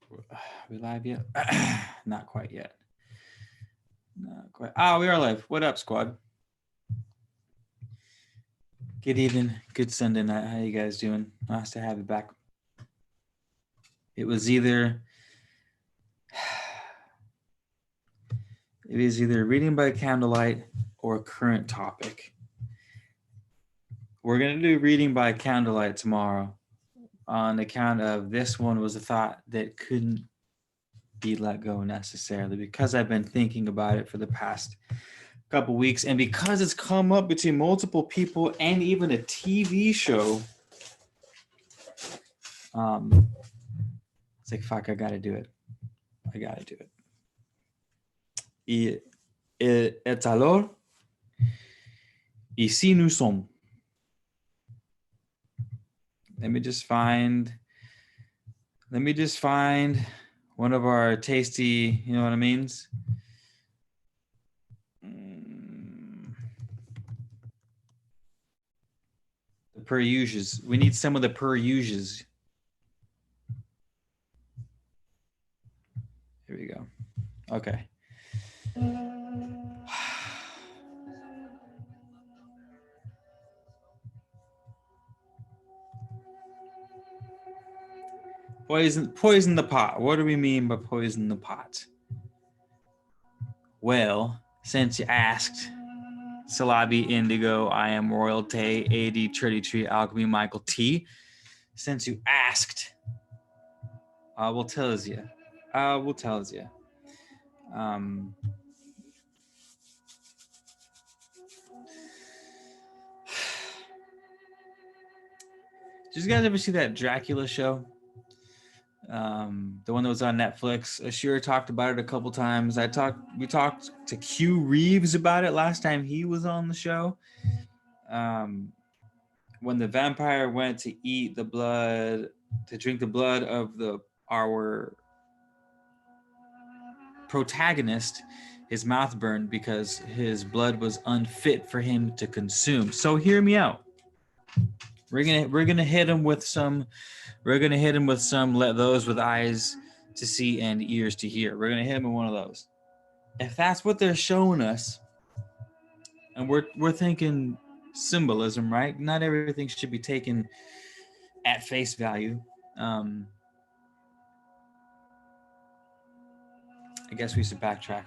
We live yet? Not quite yet. Not quite. Ah, we are live. What up, squad? Good evening. Good Sunday night. How you guys doing? Nice to have you back. It was either reading by candlelight or current topic. We're gonna do reading by candlelight tomorrow, on account of this one was a thought that couldn't be let go necessarily, because I've been thinking about it for the past couple weeks, and because it's come up between multiple people and even a TV show. It's like, fuck, I gotta do it. Et alors, ici nous sommes. Let me just find one of our tasty, you know what I mean? The per uses. We need some of the per uses. Here we go. Okay. Poison the pot. What do we mean by poison the pot? Well, since you asked, Salabi Indigo, I am Royalty, AD Tree, Alchemy, Michael T. Since you asked, I will tell you. Did you guys ever see that Dracula show? The one that was on Netflix. Ashira talked about it a couple times. We talked to Q Reeves about it last time he was on the show. When the vampire went to eat the blood, to drink the blood of our protagonist, his mouth burned because his blood was unfit for him to consume. So hear me out. We're gonna hit him with some. Let those with eyes to see and ears to hear. We're gonna hit him with one of those. If that's what they're showing us, and we're thinking symbolism, right? Not everything should be taken at face value. I guess we should backtrack.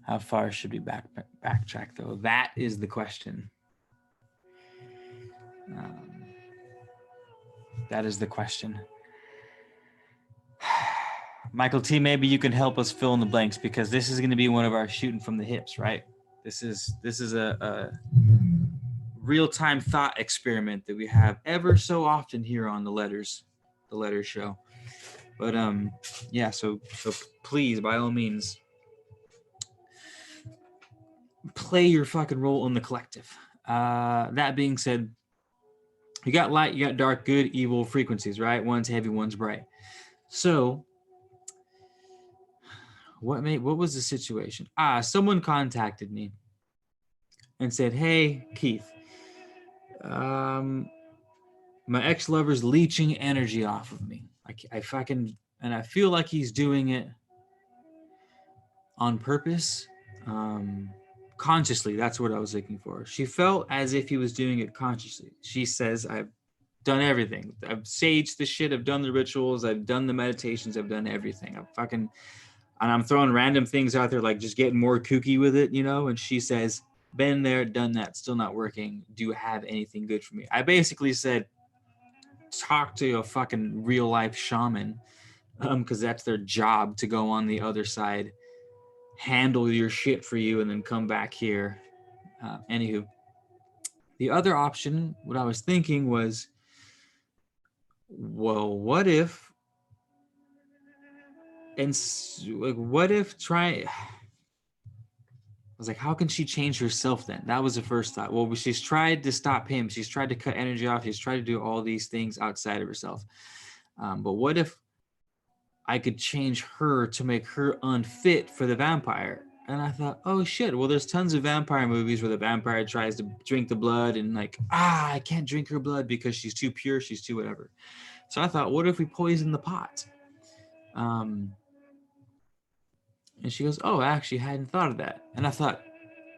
How far should we backtrack, though? That is the question. That is the question. Michael T, maybe you can help us fill in the blanks, because this is going to be one of our shooting from the hips, right? This is a real-time thought experiment that we have ever so often here on the letters show. But yeah, so please, by all means, play your fucking role in the collective. That being said, you got light, you got dark, good, evil frequencies, right? One's heavy, one's bright. So what was the situation? Someone contacted me and said, hey, Keith, my ex-lover's leeching energy off of me. And I feel like he's doing it on purpose, consciously. That's what I was looking for. She felt as if he was doing it consciously. She says, I've done everything. I've saged the shit. I've done the rituals. I've done the meditations. I've done everything. And I'm throwing random things out there, like just getting more kooky with it, you know? And she says, been there, done that, still not working. Do you have anything good for me? I basically said, talk to a fucking real life shaman, because that's their job, to go on the other side, handle your shit for you, and then come back here. Anywho, the other option, what I was thinking was, well, what if I was like, how can she change herself then? That was the first thought. Well, she's tried to stop him. She's tried to cut energy off. She's tried to do all these things outside of herself. But what if I could change her to make her unfit for the vampire? And I thought, oh shit, well, there's tons of vampire movies where the vampire tries to drink the blood and like, I can't drink her blood because she's too pure, she's too whatever. So I thought, what if we poison the pot? And she goes, oh, I actually hadn't thought of that. And I thought,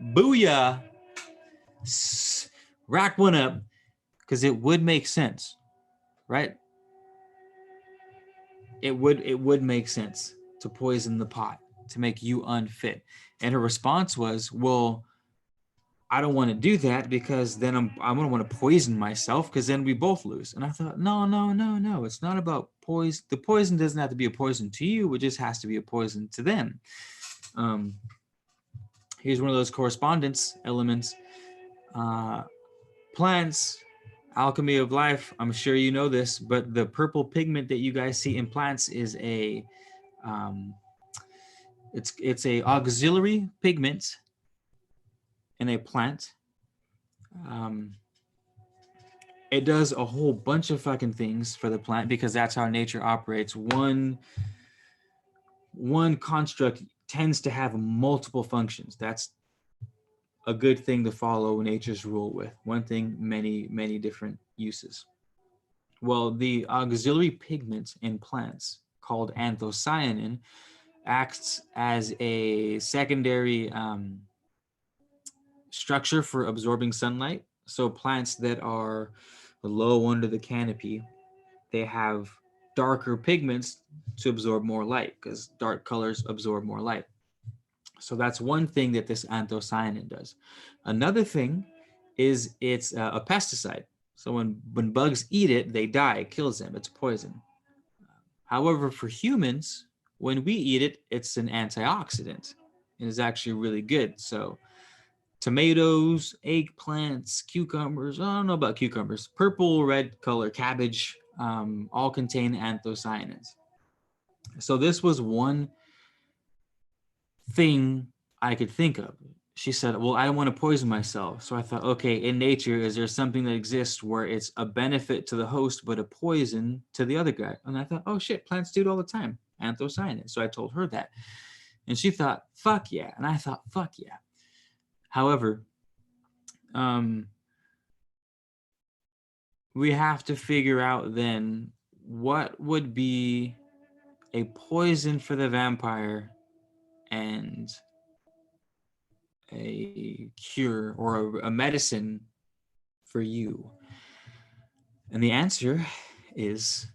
booyah, rack one up, because it would make sense, right? It would make sense to poison the pot to make you unfit. And her response was, well, I don't want to do that because then I'm going to want to poison myself because then we both lose. And I thought, no. It's not about poison. The poison doesn't have to be a poison to you. It just has to be a poison to them. Here's one of those correspondence elements. Plants, alchemy of life. I'm sure you know this, but the purple pigment that you guys see in plants is a it's a auxiliary pigment in a plant. It does a whole bunch of fucking things for the plant because that's how nature operates. One construct tends to have multiple functions. That's a good thing to follow nature's rule with. One thing, many different uses. Well, the auxiliary pigment in plants called anthocyanin acts as a secondary structure for absorbing sunlight. So plants that are low under the canopy, they have darker pigments to absorb more light because dark colors absorb more light. So that's one thing that this anthocyanin does. Another thing is it's a pesticide. So when bugs eat it, they die. It kills them. It's poison. However, for humans, when we eat it, it's an antioxidant and is actually really good. So tomatoes, eggplants, cucumbers, I don't know about cucumbers, purple, red color, cabbage, all contain anthocyanins. So this was one thing I could think of. She said, well, I don't want to poison myself. So I thought, okay, in nature, is there something that exists where it's a benefit to the host, but a poison to the other guy? And I thought, oh shit, plants do it all the time. Anthocyanin. So I told her that. And she thought, fuck yeah. And I thought, fuck yeah. However, we have to figure out then what would be a poison for the vampire and a cure or a medicine for you. And the answer is,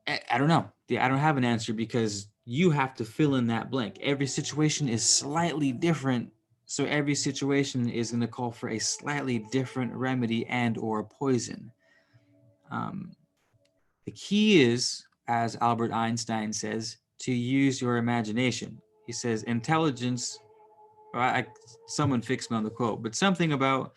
I don't know. I don't have an answer because you have to fill in that blank. Every situation is slightly different. So every situation is going to call for a slightly different remedy and or poison. The key is, as Albert Einstein says, to use your imagination. He says intelligence, someone fixed me on the quote, but something about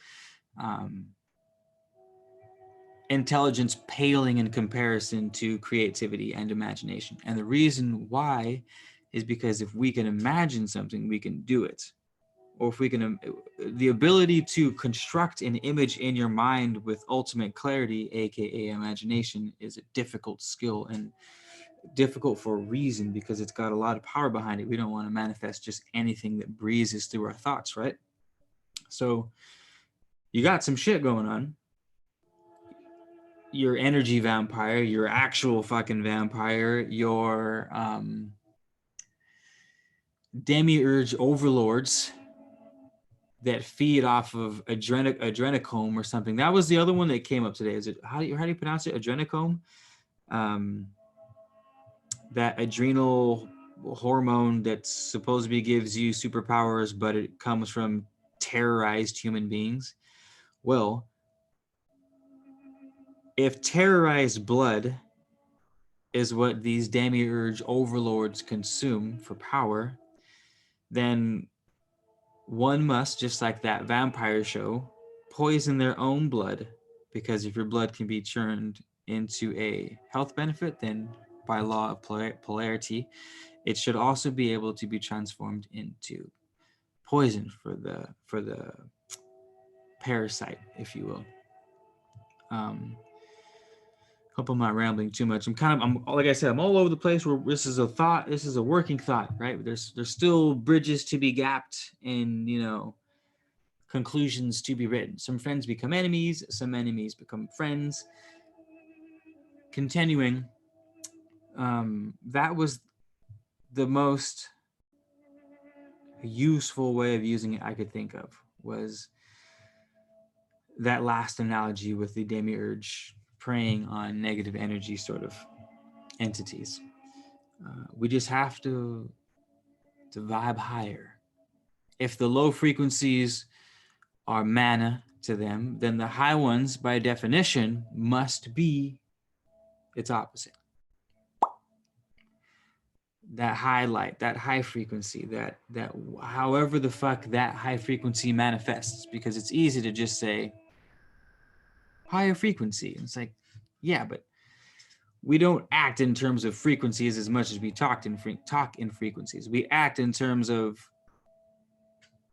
intelligence paling in comparison to creativity and imagination. And the reason why is because if we can imagine something, we can do it. Or if we can, the ability to construct an image in your mind with ultimate clarity, aka imagination, is a difficult skill and difficult for a reason because it's got a lot of power behind it. We don't want to manifest just anything that breezes through our thoughts, right? So you got some shit going on. Your energy vampire, your actual fucking vampire, your Demiurge overlords that feed off of adrenochrome or something. That was the other one that came up today. Is it how do you pronounce it? Adrenochrome? That adrenal hormone that supposedly gives you superpowers, but it comes from terrorized human beings. Well, if terrorized blood is what these Demiurge overlords consume for power, then one must, just like that vampire show, poison their own blood, because if your blood can be churned into a health benefit, then by law of polarity, it should also be able to be transformed into poison for the parasite, if you will. Hope I'm not rambling too much. I'm like I said, I'm all over the place. Where this is a thought, this is a working thought, right? There's still bridges to be gapped, and conclusions to be written. Some friends become enemies, some enemies become friends. Continuing, that was the most useful way of using it I could think of, was that last analogy with the Demiurge preying on negative energy sort of entities. We just have to vibe higher. If the low frequencies are mana to them, then the high ones, by definition, must be its opposite. That highlight, that high frequency, that however the fuck that high frequency manifests, because it's easy to just say higher frequency. It's like, yeah, but we don't act in terms of frequencies as much as we talk in frequencies. We act in terms of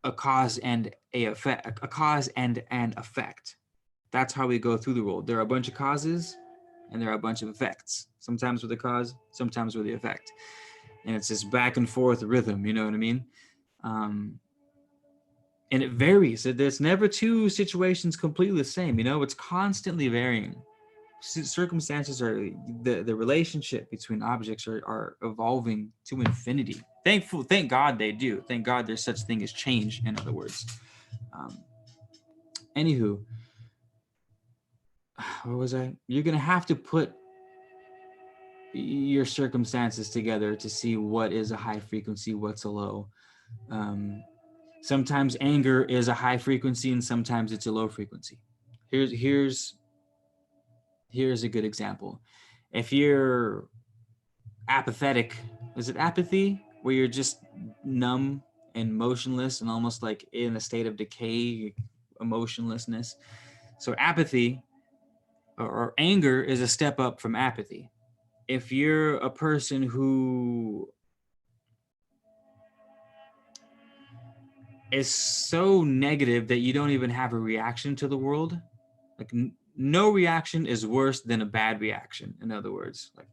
a cause and an effect. That's how we go through the world. There are a bunch of causes and there are a bunch of effects. Sometimes with the cause, sometimes with the effect. And it's this back and forth rhythm, you know what I mean? And it varies. There's never two situations completely the same, it's constantly varying. Circumstances are the relationship between objects are evolving to infinity. Thank God they do. Thank God there's such thing as change, in other words. Anywho, where was I? You're gonna have to put your circumstances together to see what is a high frequency, what's a low. Sometimes anger is a high frequency and sometimes it's a low frequency. Here's a good example. If you're apathetic, is it apathy, where you're just numb and motionless and almost like in a state of decay, emotionlessness? So apathy or anger is a step up from apathy. If you're a person who is so negative that you don't even have a reaction to the world, like no reaction is worse than a bad reaction. In other words, like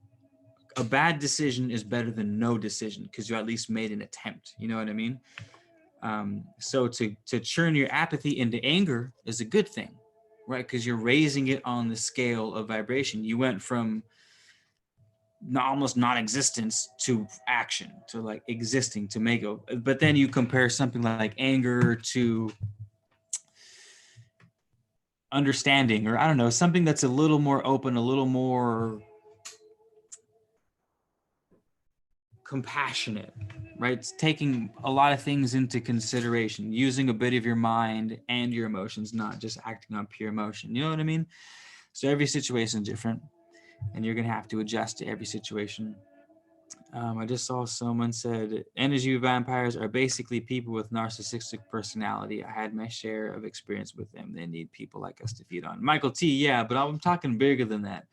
a bad decision is better than no decision because you at least made an attempt. You know what I mean? So to churn your apathy into anger is a good thing, right? Because you're raising it on the scale of vibration. You went from almost non-existence to action, to like existing, to make it. But then you compare something like anger to understanding, or I don't know, something that's a little more open, a little more compassionate, right? It's taking a lot of things into consideration, using a bit of your mind and your emotions, not just acting on pure emotion. You know what I mean? So every situation is different, and you're going to have to adjust to every situation. I just saw someone said energy vampires are basically people with narcissistic personality. I had my share of experience with them. They need people like us to feed on. Michael T, yeah, but I'm talking bigger than that.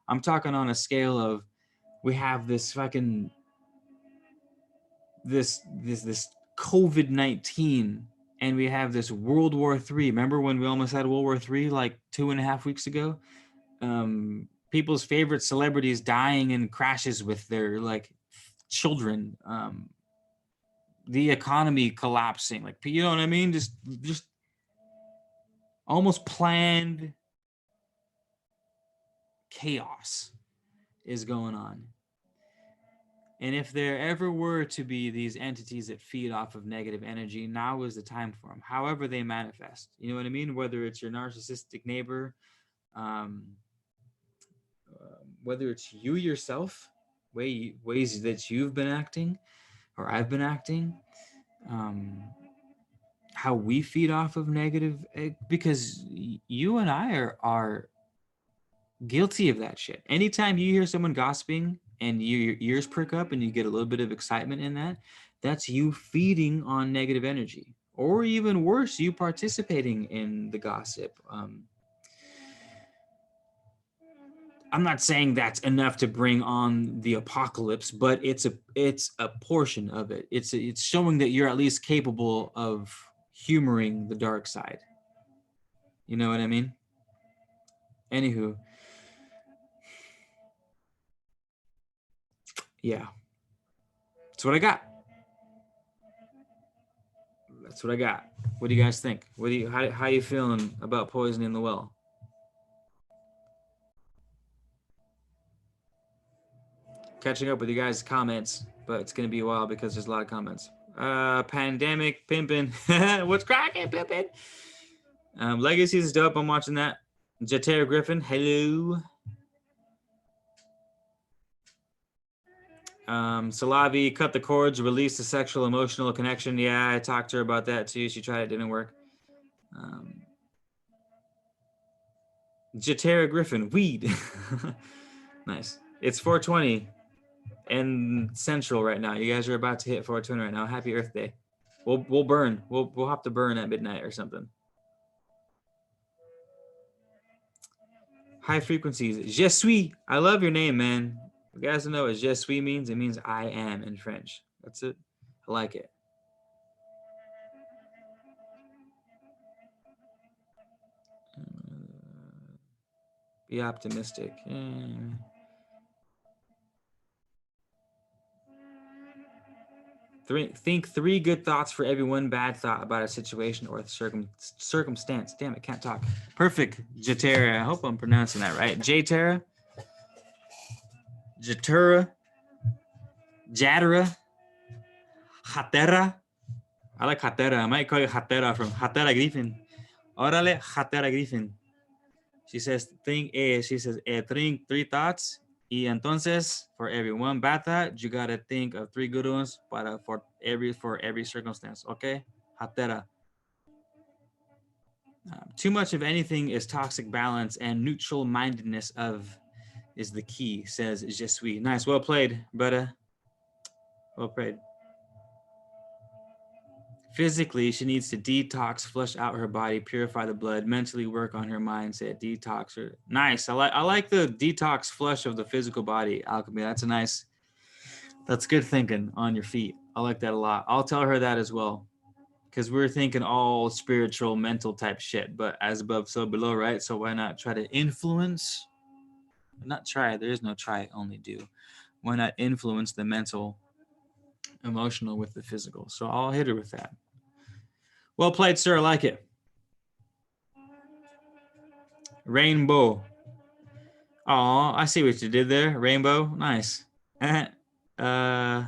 I'm talking on a scale of, we have this fucking this COVID-19, and we have this World War III. Remember when we almost had World War III like 2.5 weeks ago? People's favorite celebrities dying in crashes with their like children. The economy collapsing, like, you know what I mean? Just almost planned chaos is going on. And if there ever were to be these entities that feed off of negative energy, now is the time for them, however they manifest. You know what I mean? Whether it's your narcissistic neighbor, whether it's you yourself, ways that you've been acting or I've been acting, how we feed off of negative, because you and I are guilty of that shit. Anytime you hear someone gossiping and your ears perk up and you get a little bit of excitement in that, that's you feeding on negative energy. Or even worse, you participating in the gossip. I'm not saying that's enough to bring on the apocalypse, but it's a portion of it. It's showing that you're at least capable of humoring the dark side. You know what I mean? Anywho, Yeah. That's what I got. That's what I got. What do you guys think? How you feeling about poisoning the well? Catching up with you guys' comments, but it's gonna be a while because there's a lot of comments. Pandemic pimpin'. What's cracking, pimpin'? Legacies is dope. I'm watching that. Jatera Griffin, hello. Salavi, cut the cords, release the sexual emotional connection. Yeah, I talked to her about that too. She tried it, didn't work. Jatera Griffin, weed. Nice. It's 420 and Central right now. You guys are about to hit 420 right now. Happy Earth Day. We'll burn. We'll have to burn at midnight or something. High frequencies. Je suis. I love your name, man. You guys don't know what je suis means? It means I am in French. That's it. I like it. Be optimistic. Think 3 good thoughts for every 1 bad thought about a situation or a circumstance. Damn it, can't talk. Perfect, Jatera. I hope I'm pronouncing that right. Jatera. Jatera. Jatera. Hatera. I like Hatera. I might call you Hatera from Hatera Griffin. Órale, Hatera Griffin. She says, think 3 thoughts. Y entonces, for every 1 bad thought, you gotta think of 3 good ones for every circumstance. Okay? Hatera. Too much of anything is toxic balance, and neutral mindedness is the key, says Je suis. Nice. Well played, brother. Well played. Physically, she needs to detox, flush out her body, purify the blood, mentally work on her mindset, detox her. Nice. I like the detox flush of the physical body, Alchemy. That's good thinking on your feet. I like that a lot. I'll tell her that as well. Because we're thinking all spiritual, mental type shit, but as above, so below, right? So why not try to influence? Not try. There is no try, only do. Why not influence the mental, emotional with the physical? So I'll hit her with that. Well played, sir. I like it. Rainbow. Oh, I see what you did there. Rainbow. Nice. We're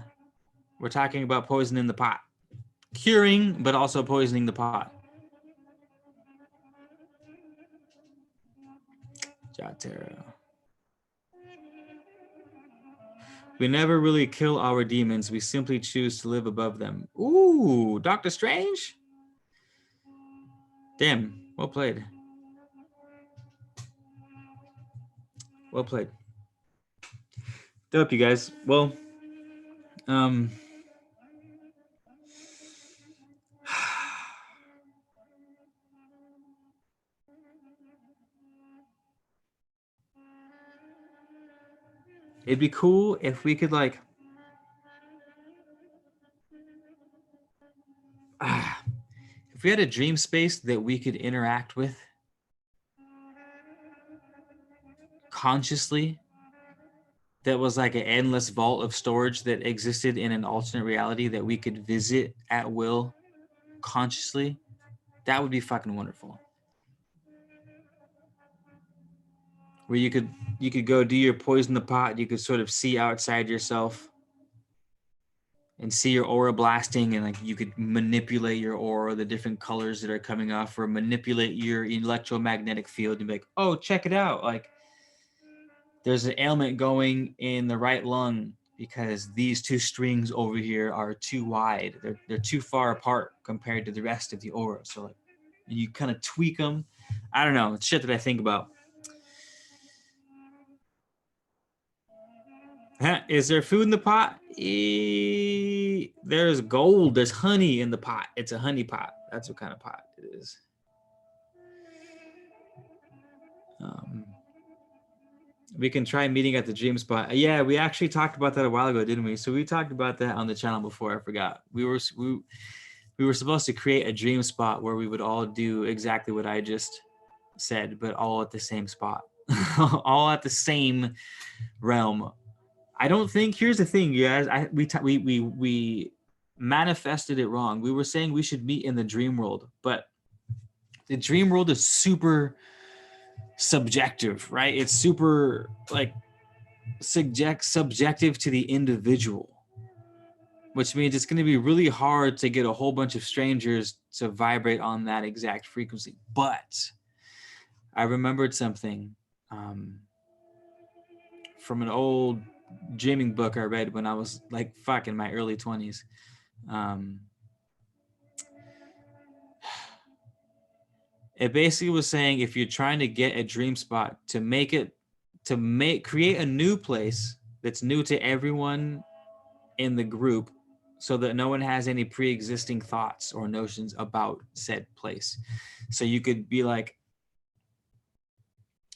talking about poisoning the pot. Curing, but also poisoning the pot. Jatero. We never really kill our demons. We simply choose to live above them. Ooh, Doctor Strange? Damn, well played. Well played. Dope, you guys. Well, it'd be cool if we could like if we had a dream space that we could interact with consciously, that was like an endless vault of storage that existed in an alternate reality that we could visit at will consciously, that would be fucking wonderful. Where you could go do your poison the pot, you could sort of see outside yourself and see your aura blasting, and like you could manipulate your aura, the different colors that are coming off, or manipulate your electromagnetic field and be like, oh, check it out, like there's an ailment going in the right lung because these 2 strings over here are too wide. They're too far apart compared to the rest of the aura. So like you kind of tweak them. I don't know. It's shit that I think about. Is there food in the pot? There's gold. There's honey in the pot. It's a honey pot. That's what kind of pot it is. We can try meeting at the dream spot. Yeah, we actually talked about that a while ago, didn't we? So we talked about that on the channel before. I forgot. We were supposed to create a dream spot where we would all do exactly what I just said, but all at the same spot, all at the same realm. I don't think. Here's the thing, you guys. We manifested it wrong. We were saying we should meet in the dream world, but the dream world is super subjective, right? It's super like subjective to the individual, which means it's going to be really hard to get a whole bunch of strangers to vibrate on that exact frequency. But I remembered something from an old dreaming book I read when I was like in my early 20s. It basically was saying if you're trying to get a dream spot, create a new place that's new to everyone in the group, so that no one has any pre-existing thoughts or notions about said place. So you could be like,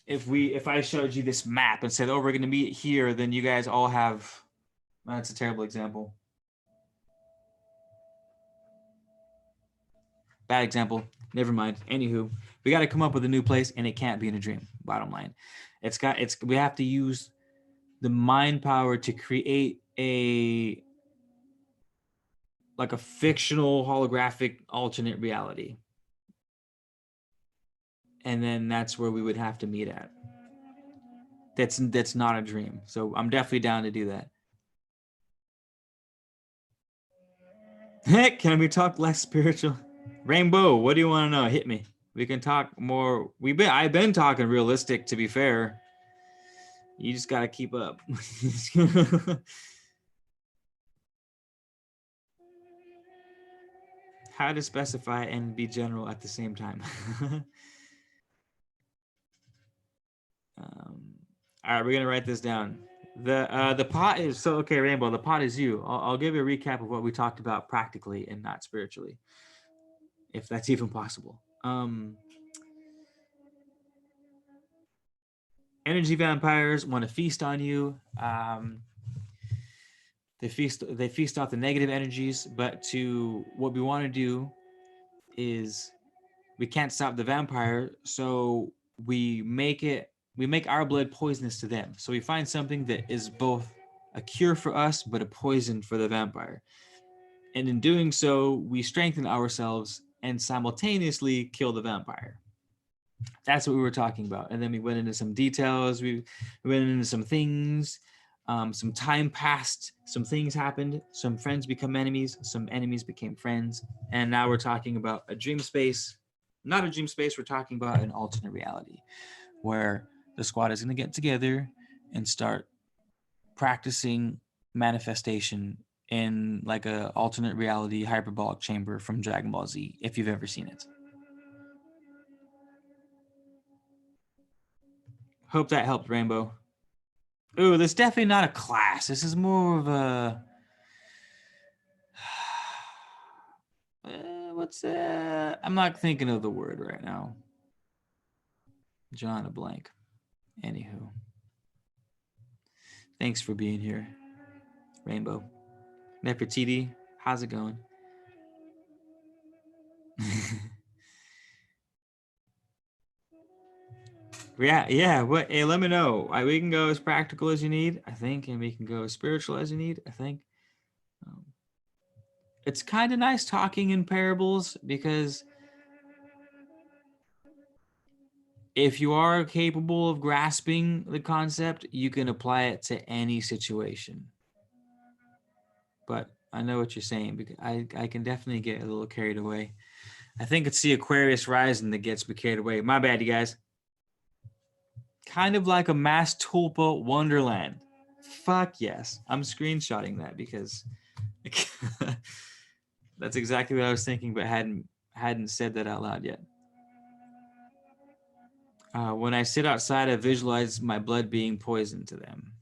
if I showed you this map and said, oh, we're going to meet here, then you guys all have, that's a terrible example. Bad example. Never mind. Anywho, we got to come up with a new place, and it can't be in a dream. Bottom line, we have to use the mind power to create a fictional holographic alternate reality, and then that's where we would have to meet at. That's not a dream. So I'm definitely down to do that. Heck, can we talk less spiritual? Rainbow, what do you want to know? Hit me. We can talk more. I've been talking realistic, to be fair. You just got to keep up. How to specify and be general at the same time. All right, we're gonna write this down. The pot is so okay, Rainbow. The pot is you. I'll give you a recap of what we talked about practically and not spiritually, if that's even possible. Energy vampires want to feast on you. They feast off the negative energies, but what we want to do is we can't stop the vampire, so we make our blood poisonous to them. So we find something that is both a cure for us but a poison for the vampire. And in doing so, we strengthen ourselves and simultaneously kill the vampire. That's what we were talking about. And then we went into some details. We went into some things. Some time passed. Some things happened. Some friends become enemies. Some enemies became friends. And now we're talking about a dream space. Not a dream space. We're talking about an alternate reality where the squad is going to get together and start practicing manifestation in like a alternate reality hyperbolic chamber from Dragon Ball Z, if you've ever seen it. Hope that helped, Rainbow. Ooh, this is definitely not a class. This is more of a... what's that? I'm not thinking of the word right now. John a blank. Anywho. Thanks for being here, Rainbow. Nefertiti, how's it going? Yeah. What? Hey, let me know. We can go as practical as you need, I think, and we can go as spiritual as you need, I think. It's kind of nice talking in parables because if you are capable of grasping the concept, you can apply it to any situation. But I know what you're saying because I can definitely get a little carried away. I think it's the Aquarius rising that gets me carried away. My bad, you guys. Kind of like a mass tulpa wonderland. Fuck yes. I'm screenshotting that because that's exactly what I was thinking, but hadn't said that out loud yet. When I sit outside, I visualize my blood being poisoned to them.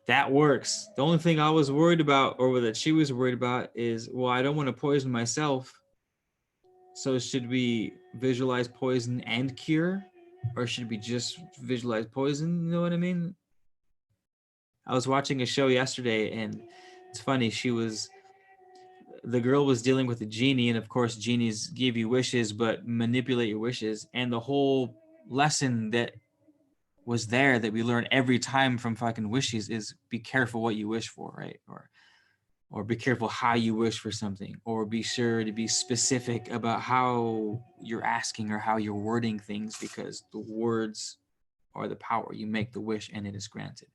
That works. The only thing I was worried about, or that she was worried about, is, well, I don't want to poison myself. So should we visualize poison and cure? Or should we just visualize poison? You know what I mean? I was watching a show yesterday, and it's funny. The girl was dealing with a genie, and of course, genies give you wishes, but manipulate your wishes. And the whole lesson that was there that we learn every time from fucking wishes is be careful what you wish for, right? Or be careful how you wish for something, or be sure to be specific about how you're asking or how you're wording things, because the words are the power. You make the wish and it is granted.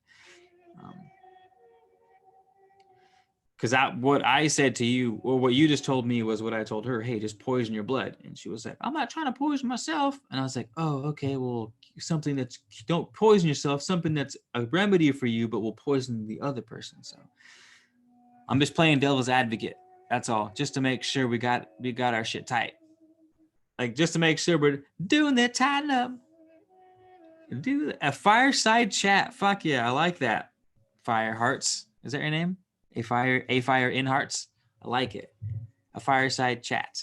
Because what I said to you, or what you just told me, was what I told her. Hey, just poison your blood. And she was like, I'm not trying to poison myself. And I was like, oh, okay, well, something that's, don't poison yourself, something that's a remedy for you, but will poison the other person. So I'm just playing devil's advocate. That's all. Just to make sure we got our shit tight. Like, just to make sure we're doing that tighten up. Do a fireside chat. Fuck yeah, I like that. Fire Hearts. Is that your name? A fire in hearts. I like it. A fireside chat.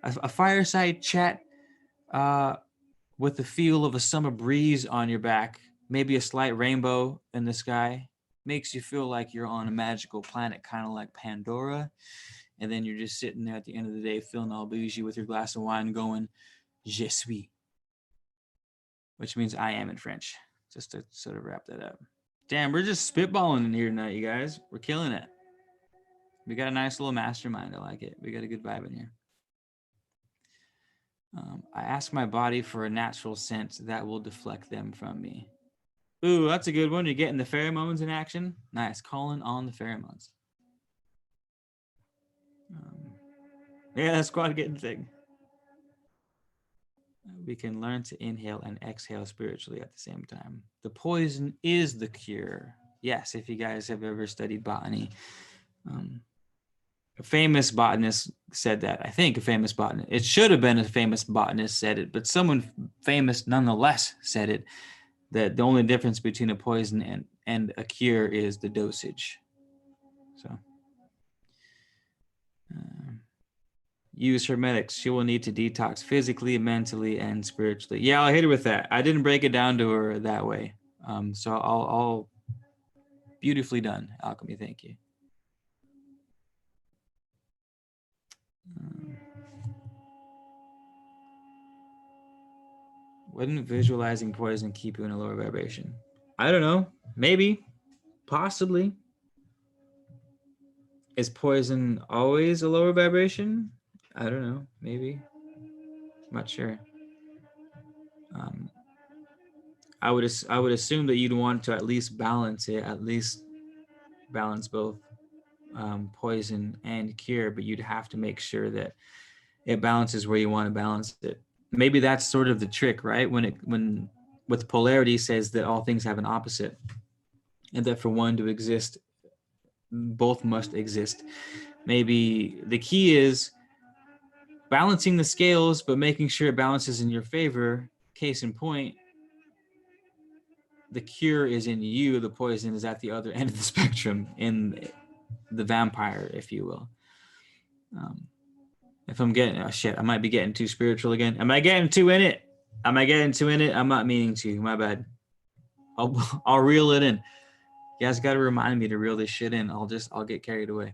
A fireside chat with the feel of a summer breeze on your back, maybe a slight rainbow in the sky, makes you feel like you're on a magical planet, kind of like Pandora. And then you're just sitting there at the end of the day feeling all bougie with your glass of wine going, Je suis. Which means I am in French. Just to sort of wrap that up. Damn, we're just spitballing in here tonight, you guys. We're killing it. We got a nice little mastermind. I like it. We got a good vibe in here. I ask my body for a natural scent that will deflect them from me. Ooh, that's a good one. You're getting the pheromones in action. Nice. Calling on the pheromones. Yeah, that's quite a good thing. We can learn to inhale and exhale spiritually at the same time. The poison is the cure. Yes, if you guys have ever studied botany. A famous botanist said that. I think a famous botanist. It should have been a famous botanist said it, but someone famous nonetheless said it, that the only difference between a poison and a cure is the dosage. So use hermetics. She will need to detox physically, mentally, and spiritually. Yeah, I'll hit her with that. I didn't break it down to her that way. So I'll beautifully done, Alchemy. Thank you. Wouldn't visualizing poison keep you in a lower vibration? I don't know. Maybe. Possibly. Is poison always a lower vibration? I don't know. Maybe. I'm not sure. I would assume that you'd want to at least balance it, at least balance both poison and cure, but you'd have to make sure that it balances where you want to balance it. Maybe that's sort of the trick, right? When with polarity says that all things have an opposite, and that for one to exist, both must exist. Maybe the key is balancing the scales, but making sure it balances in your favor. Case in point, the cure is in you, the poison is at the other end of the spectrum, in the vampire, if you will. If I'm getting, oh shit, I might be getting too spiritual again. Am I getting too in it? I'm not meaning to. My bad. I'll reel it in. You guys got to remind me to reel this shit in. I'll get carried away.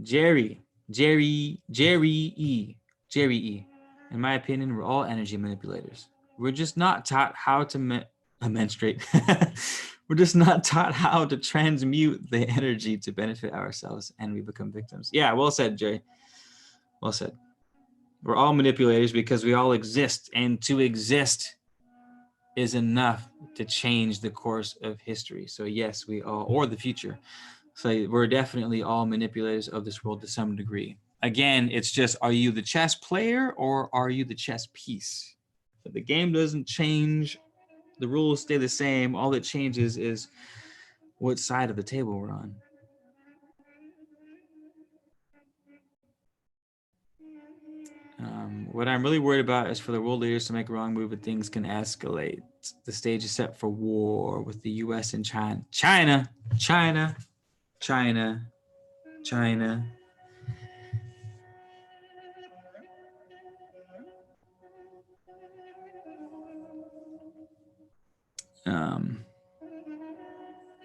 Jerry E. In my opinion, we're all energy manipulators. We're just not taught how to menstruate. We're just not taught how to transmute the energy to benefit ourselves, and we become victims. Yeah, well said, Jerry. Well said. We're all manipulators because we all exist, and to exist is enough to change the course of history. So yes, we all, or the future. So we're definitely all manipulators of this world to some degree. Again, it's just, are you the chess player or are you the chess piece? But the game doesn't change. The rules stay the same. All that changes is what side of the table we're on. What I'm really worried about is for the world leaders to make a wrong move and things can escalate. The stage is set for war with the US and China. China.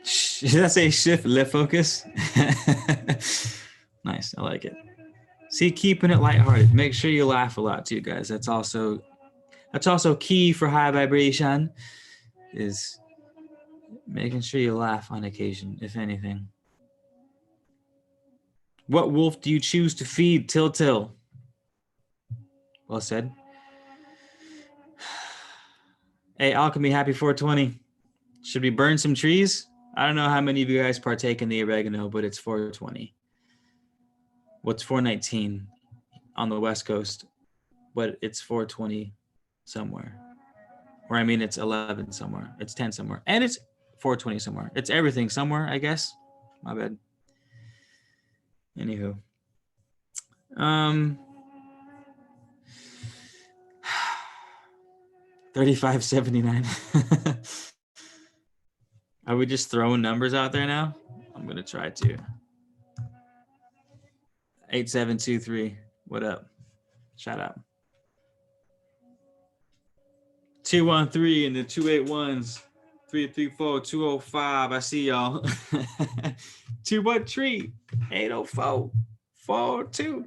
Should I say shift left focus? Nice, I like it. See, keeping it lighthearted. Make sure you laugh a lot too, guys. That's also key for high vibration, is making sure you laugh on occasion, if anything. What wolf do you choose to feed? Till. Well said. Hey, Alchemy, happy 420. Should we burn some trees? I don't know how many of you guys partake in the oregano, but it's 420. What's 419 on the West Coast? But it's 420 somewhere. Or I mean, it's 11 somewhere. It's 10 somewhere. And it's 420 somewhere. It's everything somewhere, I guess. My bad. Anywho. 3579. Are we just throwing numbers out there now? I'm gonna try to. 8723. What up? Shout out. 213 and the 281s. 334 205. I see y'all. 213 804 42.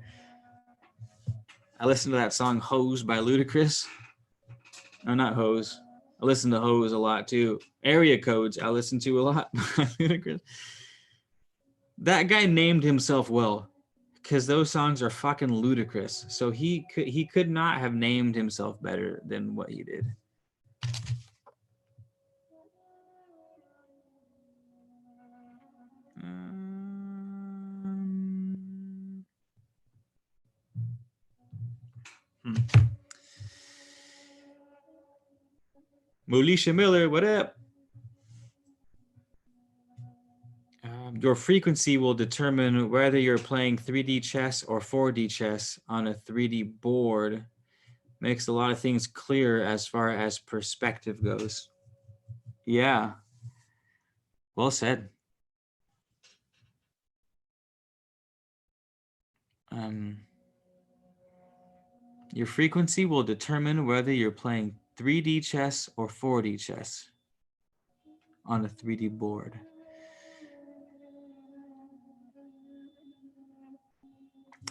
I listened to that song Hose by Ludacris. No, not Hose. I listen to Hose a lot too. Area Codes I listen to a lot by Ludacris. That guy named himself well, because those songs are fucking ludicrous. So he could not have named himself better than what he did. Mulisha Miller, what up? Your frequency will determine whether you're playing 3D chess or 4D chess on a 3D board. Makes a lot of things clear as far as perspective goes. Yeah. Well said. Your frequency will determine whether you're playing 3D chess or 4D chess on a 3D board.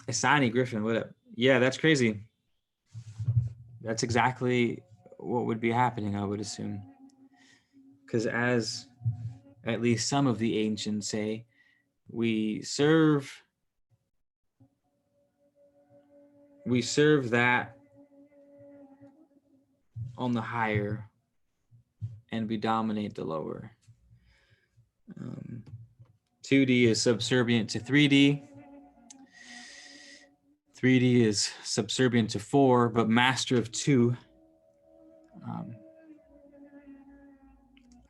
Asani Griffin, what up? Yeah, that's crazy. That's exactly what would be happening, I would assume. Because as at least some of the ancients say, we serve that on the higher and we dominate the lower. 2D is subservient to 3D. 3D is subservient to 4, but master of 2. Ad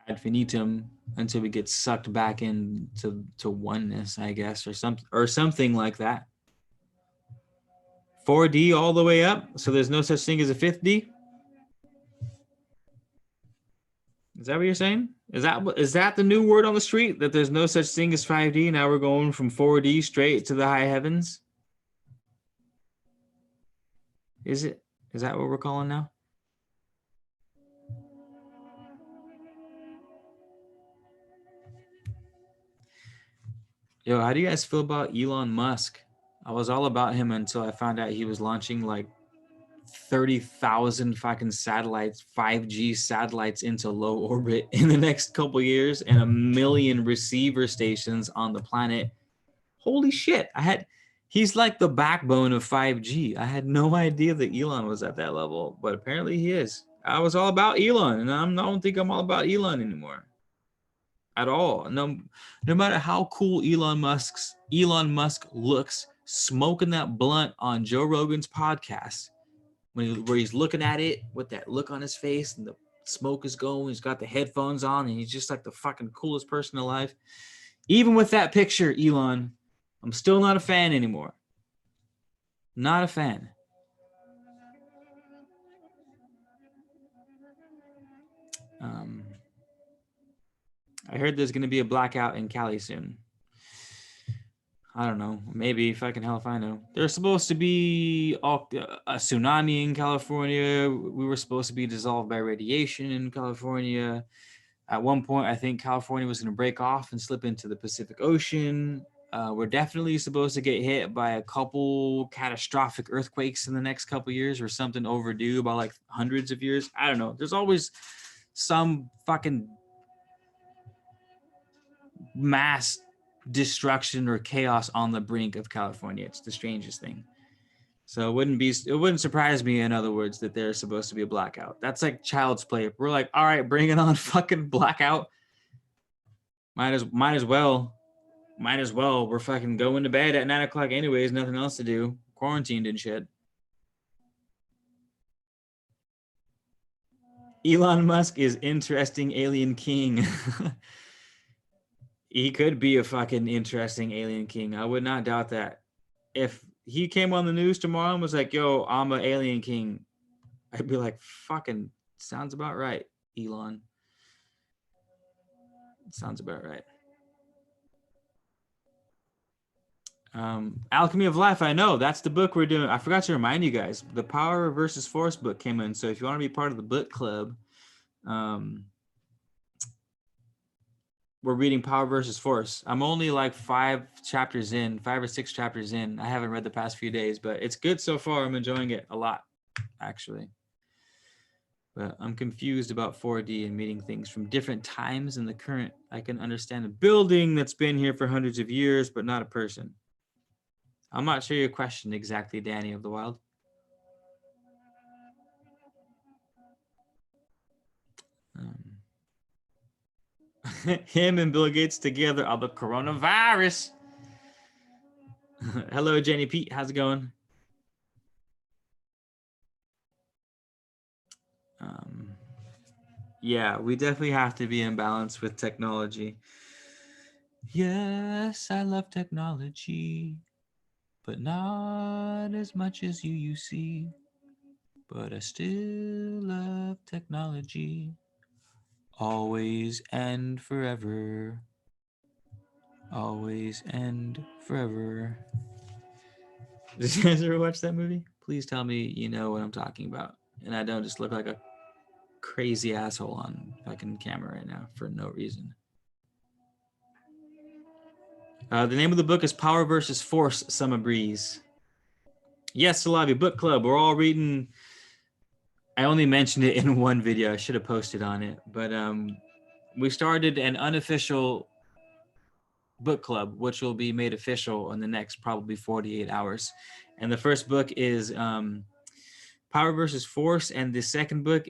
infinitum, until we get sucked back into oneness, I guess, or something like that. 4D all the way up, so there's no such thing as a 5th D? Is that what you're saying? Is that the new word on the street, that there's no such thing as 5D? Now we're going from 4D straight to the high heavens? Is that what we're calling now? Yo, how do you guys feel about Elon Musk? I was all about him until I found out he was launching like 30,000 fucking satellites, 5G satellites into low orbit in the next couple years, and 1 million receiver stations on the planet. Holy shit. He's like the backbone of 5G. I had no idea that Elon was at that level, but apparently he is. I was all about Elon, and I don't think I'm all about Elon anymore. At all. No matter how cool Elon Musk looks smoking that blunt on Joe Rogan's podcast, where he's looking at it with that look on his face and the smoke is going, he's got the headphones on, and he's just like the fucking coolest person alive. Even with that picture, Elon, I'm still not a fan anymore. Not a fan. I heard there's going to be a blackout in Cali soon. I don't know. Maybe, fucking hell if I know. There's supposed to be a tsunami in California. We were supposed to be dissolved by radiation in California. At one point, I think California was going to break off and slip into the Pacific Ocean. We're definitely supposed to get hit by a couple catastrophic earthquakes in the next couple years, or something overdue by like hundreds of years. I don't know. There's always some fucking mass destruction or chaos on the brink of California. It's the strangest thing. So it wouldn't surprise me, in other words, that there's supposed to be a blackout. That's like child's play. We're like, all right, bring it on, fucking blackout. Might as well. We're fucking going to bed at 9 o'clock anyways. Nothing else to do. Quarantined and shit. Elon Musk is interesting alien king. He could be a fucking interesting alien king. I would not doubt that. If he came on the news tomorrow and was like, yo, I'm an alien king, I'd be like, fucking sounds about right, Elon. Sounds about right. Alchemy of Life, I know. That's the book we're doing. I forgot to remind you guys. The Power versus Force book came in. So if you want to be part of the book club, we're reading Power versus Force. I'm only like 5 or 6 chapters in. I haven't read the past few days, but it's good so far. I'm enjoying it a lot, actually. But I'm confused about 4D and meeting things from different times in the current. I can understand a building that's been here for hundreds of years, but not a person. I'm not sure your question exactly, Danny of the Wild. Him and Bill Gates together are the coronavirus. Hello, Jenny Pete. How's it going? Yeah, we definitely have to be in balance with technology. Yes, I love technology, but not as much as you see. But I still love technology. Always and forever. Always and forever. Did you guys ever watch that movie? Please tell me you know what I'm talking about, and I don't just look like a crazy asshole on fucking camera right now for no reason. The name of the book is Power versus Force, Summer Breeze. Yes, Salavi Book Club. We're all reading. I only mentioned it in one video. I should have posted on it, but we started an unofficial book club, which will be made official in the next probably 48 hours. And the first book is Power versus Force, and the second book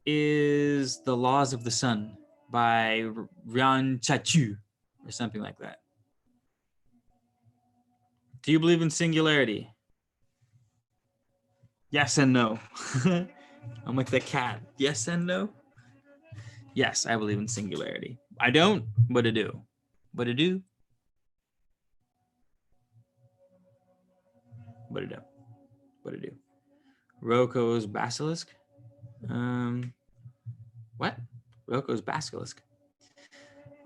is The Laws of the Sun by Ryan Chachu or something like that. Do you believe in singularity? Yes and no. I'm like the cat. Yes and no. Yes, I believe in singularity. I don't, but I do. But I do. But I do. But I do. Roko's basilisk. What? Roko's basilisk.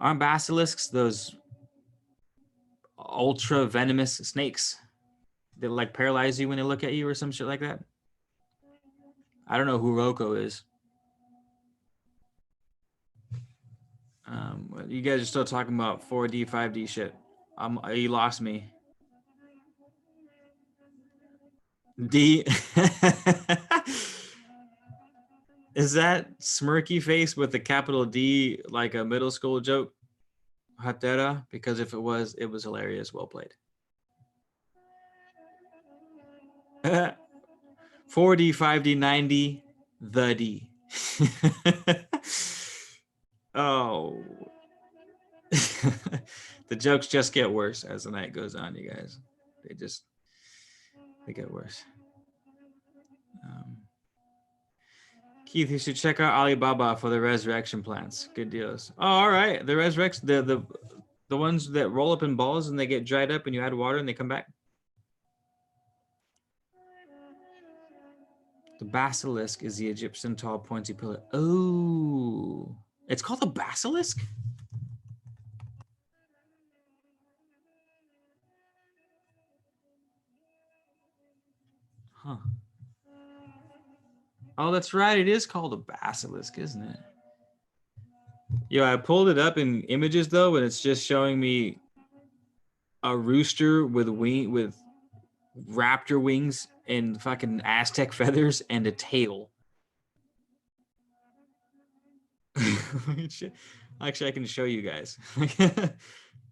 Aren't basilisks those ultra venomous snakes that like paralyze you when they look at you or some shit like that? I don't know who Roko is. You guys are still talking about 4D, 5D shit. You lost me. D. Is that smirky face with the capital D like a middle school joke? Hatera? Because if it was hilarious. Well played. 4D, 5D, 9D, the D. Oh. The jokes just get worse as the night goes on, you guys. They get worse. Keith, you should check out Alibaba for the resurrection plants. Good deals. Oh, all right. The resurrection, the ones that roll up in balls and they get dried up and you add water and they come back. The basilisk is the Egyptian tall pointy pillar. Oh, it's called a basilisk? Huh. Oh, that's right. It is called a basilisk, isn't it? Yeah, I pulled it up in images though, and it's just showing me a rooster with raptor wings and fucking Aztec feathers and a tail. Actually, I can show you guys. I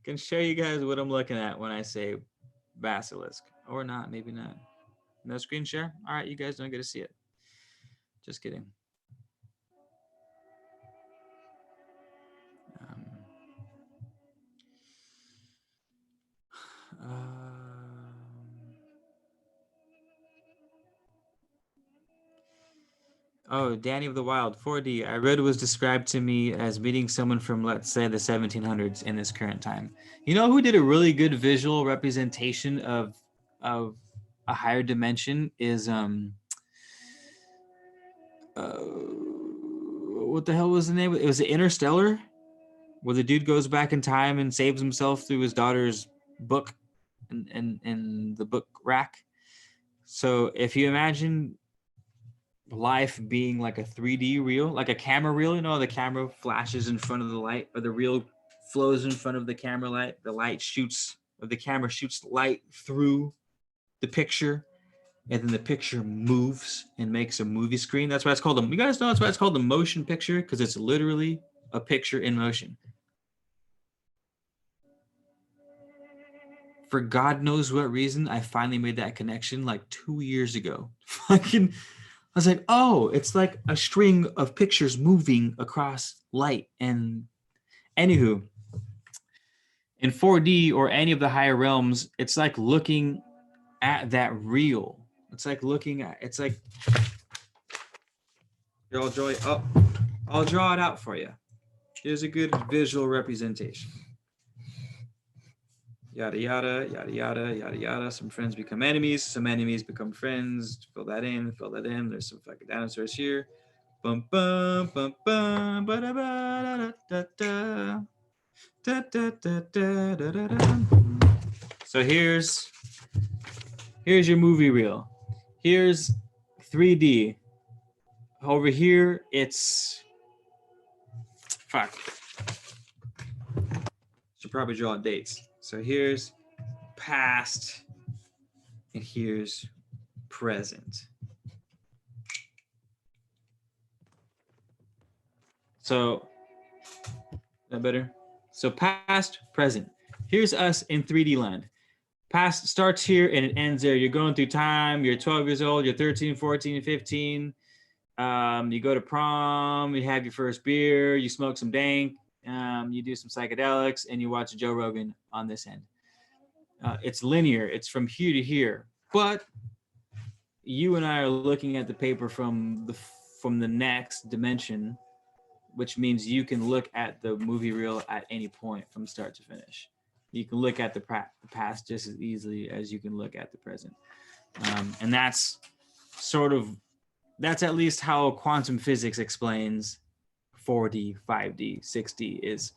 can show you guys what I'm looking at when I say basilisk. Or not, maybe not. No screen share? All right, you guys don't get to see it. Just kidding. Oh, Danny of the Wild, 4D. I read was described to me as meeting someone from, let's say, the 1700s in this current time. You know who did a really good visual representation of a higher dimension is what the hell was the name? It was Interstellar, where the dude goes back in time and saves himself through his daughter's book in the book rack. So if you imagine life being like a 3D reel, like a camera reel, you know, the camera flashes in front of the light, or the reel flows in front of the camera light, the light shoots, or the camera shoots light through the picture, and then the picture moves and makes a movie screen. That's why it's called you guys know that's why it's called the motion picture, because it's literally a picture in motion. For God knows what reason, I finally made that connection like 2 years ago. Fucking, I was like, oh, it's like a string of pictures moving across light. And anywho, in 4D or any of the higher realms, it's like looking at that reel. It's like looking at, it's like, I'll draw it out for you. Here's a good visual representation. Yada, yada, yada, yada, yada, yada. Some friends become enemies. Some enemies become friends. Fill that in, fill that in. There's some fucking dinosaurs here. Bum, bum, bum, bum, ba, da, ba, da, da, da, da, da, da, da, da, da. So here's your movie reel. Here's 3D. Over here, it's fuck. Should probably draw dates. So here's past, and here's present. So, is that better? So past, present. Here's us in 3D land. Past starts here and it ends there. You're going through time. You're 12 years old. You're 13, 14, 15. You go to prom. You have your first beer. You smoke some dank. You do some psychedelics, and you watch Joe Rogan on this end. It's linear. It's from here to here. But you and I are looking at the paper from the next dimension, which means you can look at the movie reel at any point from start to finish. You can look at the past just as easily as you can look at the present. And that's at least how quantum physics explains 4D, 5D, 6D is.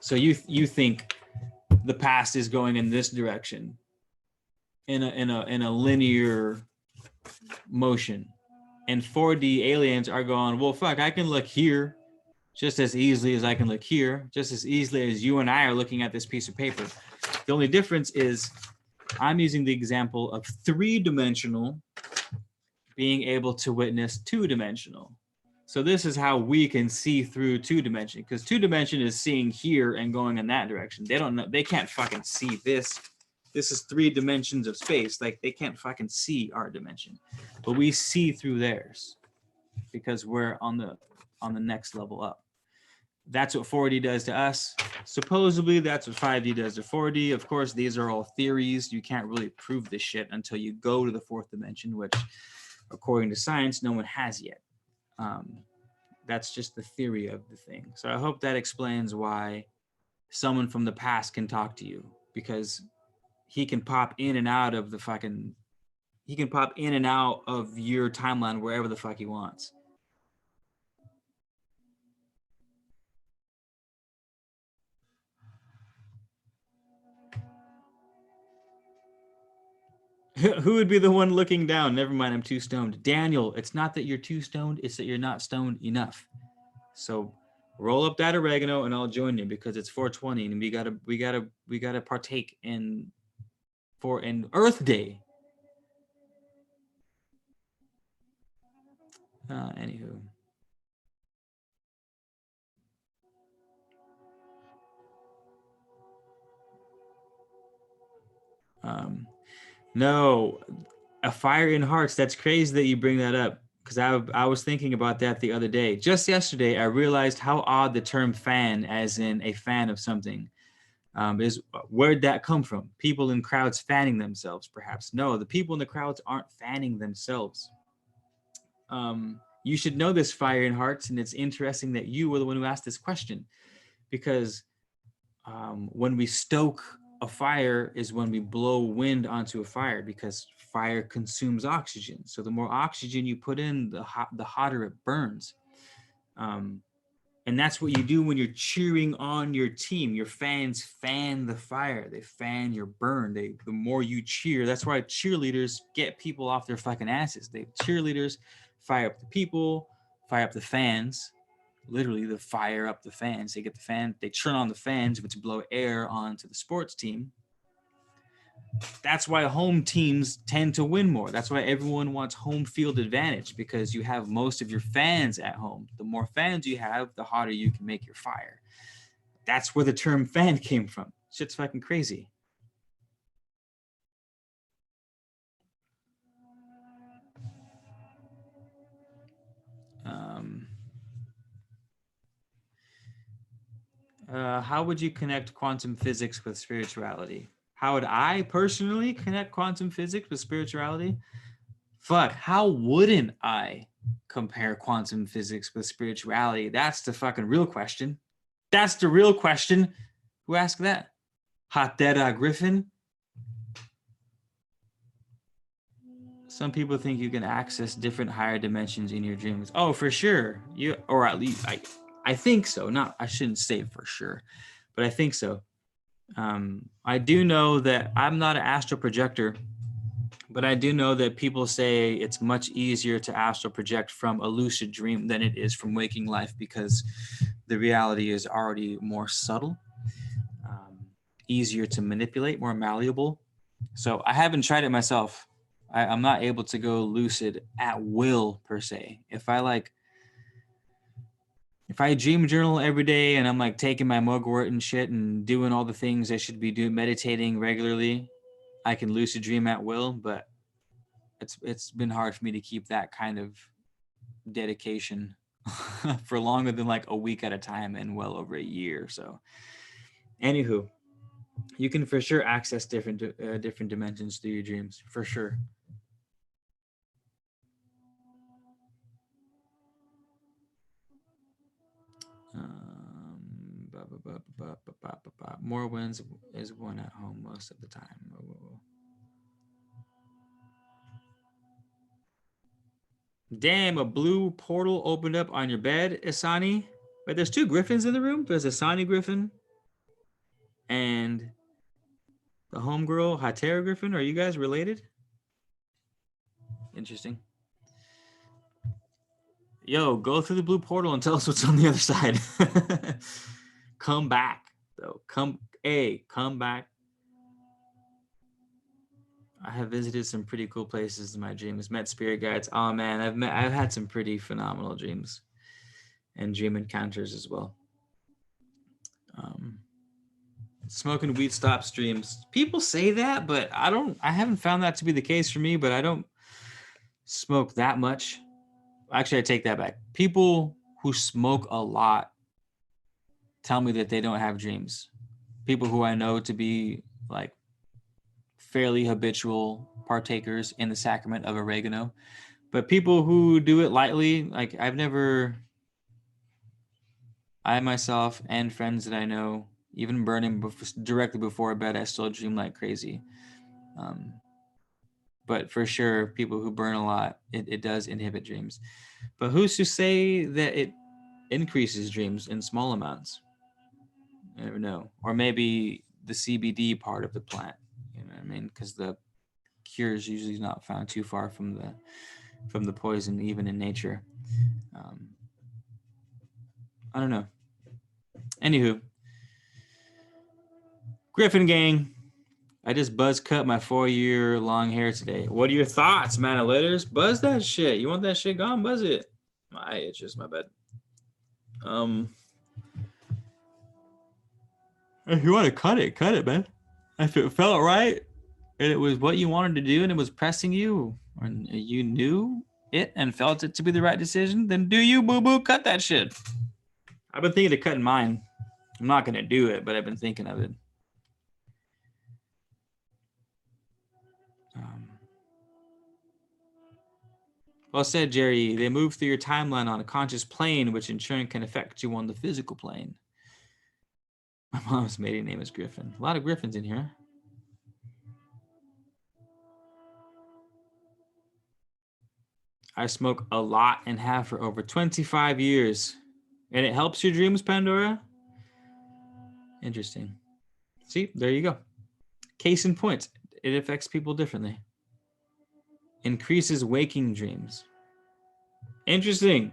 So you think the past is going in this direction in a linear motion, and 4D aliens are going, well, fuck, I can look here just as easily as I can look here, just as easily as you and I are looking at this piece of paper. The only difference is I'm using the example of 3-dimensional being able to witness 2-dimensional. So this is how we can see through 2-dimension, because 2-dimension is seeing here and going in that direction. They don't know, they can't fucking see this. This is 3 dimensions of space. Like, they can't fucking see our dimension, but we see through theirs because we're on the next level up. That's what 4D does to us. Supposedly, that's what 5D does to 4D. Of course, these are all theories. You can't really prove this shit until you go to the 4th dimension, which, according to science, no one has yet. That's just the theory of the thing. So I hope that explains why someone from the past can talk to you, because he can pop in and out of your timeline wherever the fuck he wants. Who would be the one looking down? Never mind, I'm too stoned. Daniel, it's not that you're too stoned, it's that you're not stoned enough. So Roll up that oregano and I'll join you because it's 420 and we gotta partake in for an Earth Day. Anywho. No, a fire in hearts. That's crazy that you bring that up because I was thinking about that the other day. Just yesterday, I realized how odd the term fan, as in a fan of something, is. Where'd that come from? People in crowds fanning themselves, perhaps. No, the people in the crowds aren't fanning themselves. You should know this, fire in hearts, and it's interesting that you were the one who asked this question because when we stoke a fire is when we blow wind onto a fire because fire consumes oxygen. So the more oxygen you put in, the hotter it burns. Um, and that's what you do when you're cheering on your team. Your fans fan the fire. They fan your burn. The more you cheer, that's why cheerleaders get people off their fucking asses. Cheerleaders fire up the people, fire up the fans, literally the fire up the fans. They turn on the fans, which blow air onto the sports team. That's why home teams tend to win more. That's why everyone wants home field advantage because you have most of your fans at home. The more fans you have, the hotter you can make your fire. That's where the term fan came from. Shit's fucking crazy. How would you connect quantum physics with spirituality? How would I personally connect quantum physics with spirituality? Fuck, how wouldn't I compare quantum physics with spirituality? That's the fucking real question. That's the real question. Who asked that? Hot Dead Griffin? Some people think you can access different higher dimensions in your dreams. Oh, for sure. Or at least I think so. Not I shouldn't say for sure, but I think so. I do know that I'm not an astral projector, but I do know that people say it's much easier to astral project from a lucid dream than it is from waking life because the reality is already more subtle, easier to manipulate, more malleable. So I haven't tried it myself. I'm not able to go lucid at will per se. If I dream journal every day and I'm like taking my mugwort and shit and doing all the things I should be doing, meditating regularly, I can lucid dream at will. But it's been hard for me to keep that kind of dedication for longer than like a week at a time and well over a year. So, anywho, you can for sure access different dimensions through your dreams for sure. More wins is one at home most of the time. Damn, a blue portal opened up on your bed, Asani. But there's two griffins in the room. There's Asani Griffin and the homegirl Hatera Griffin. Are you guys related? Interesting. Yo, go through the blue portal and tell us what's on the other side. Come back, though. Come back. I have visited some pretty cool places in my dreams. Met spirit guides. Oh man, I've had some pretty phenomenal dreams and dream encounters as well. Smoking weed stops dreams. People say that, but I haven't found that to be the case for me, but I don't smoke that much. Actually, I take that back. People who smoke a lot tell me that they don't have dreams. People who I know to be like fairly habitual partakers in the sacrament of oregano. But people who do it lightly, like I myself and friends that I know, even burning directly before bed, I still dream like crazy. But for sure, people who burn a lot, it does inhibit dreams. But who's to say that it increases dreams in small amounts? I never know. Or maybe the CBD part of the plant. You know what I mean? Because the cure is usually not found too far from the poison, even in nature. I don't know. Anywho, Griffin gang, I just buzz cut my 4-year long hair today. What are your thoughts, man? Letters? Buzz that shit. You want that shit gone? Buzz it. My itches, my bad. If you want to cut it, man. If it felt right and it was what you wanted to do and it was pressing you, and you knew it and felt it to be the right decision, then do you, boo-boo, cut that shit. I've been thinking of cutting mine. I'm not going to do it, but I've been thinking of it. Well said, Jerry. They move through your timeline on a conscious plane, which in turn can affect you on the physical plane. My mom's maiden name is Griffin. A lot of Griffins in here. I smoke a lot and have for over 25 years. And it helps your dreams, Pandora? Interesting. See, there you go. Case in point, it affects people differently. Increases waking dreams. Interesting.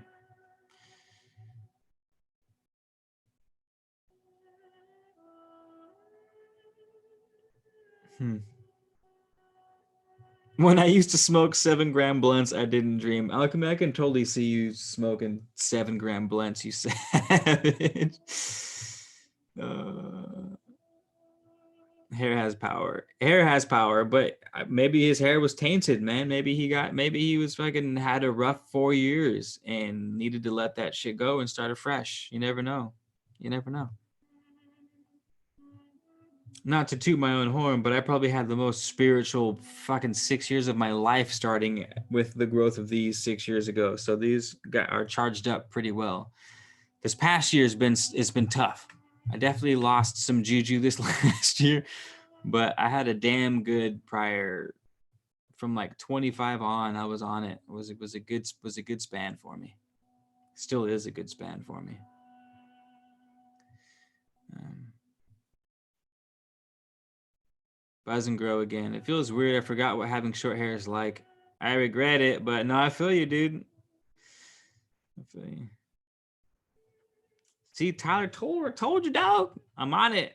When I used to smoke 7-gram blunts, I didn't dream. I can totally see you smoking 7-gram blunts, you savage. Hair has power. Hair has power, but maybe his hair was tainted, man. Maybe he was fucking had a rough 4 years and needed to let that shit go and start afresh. You never know. You never know. Not to toot my own horn, but I probably had the most spiritual fucking 6 years of my life starting with the growth of these 6 years ago. So these are charged up pretty well. This past year it's been tough. I definitely lost some juju this last year, but I had a damn good prior. From like 25 on, I was on it. It was a good span for me. Still is a good span for me. Buzz and grow again. It feels weird. I forgot what having short hair is like. I regret it, but no, I feel you, dude. I feel you. See, Tyler told you, dog. I'm on it.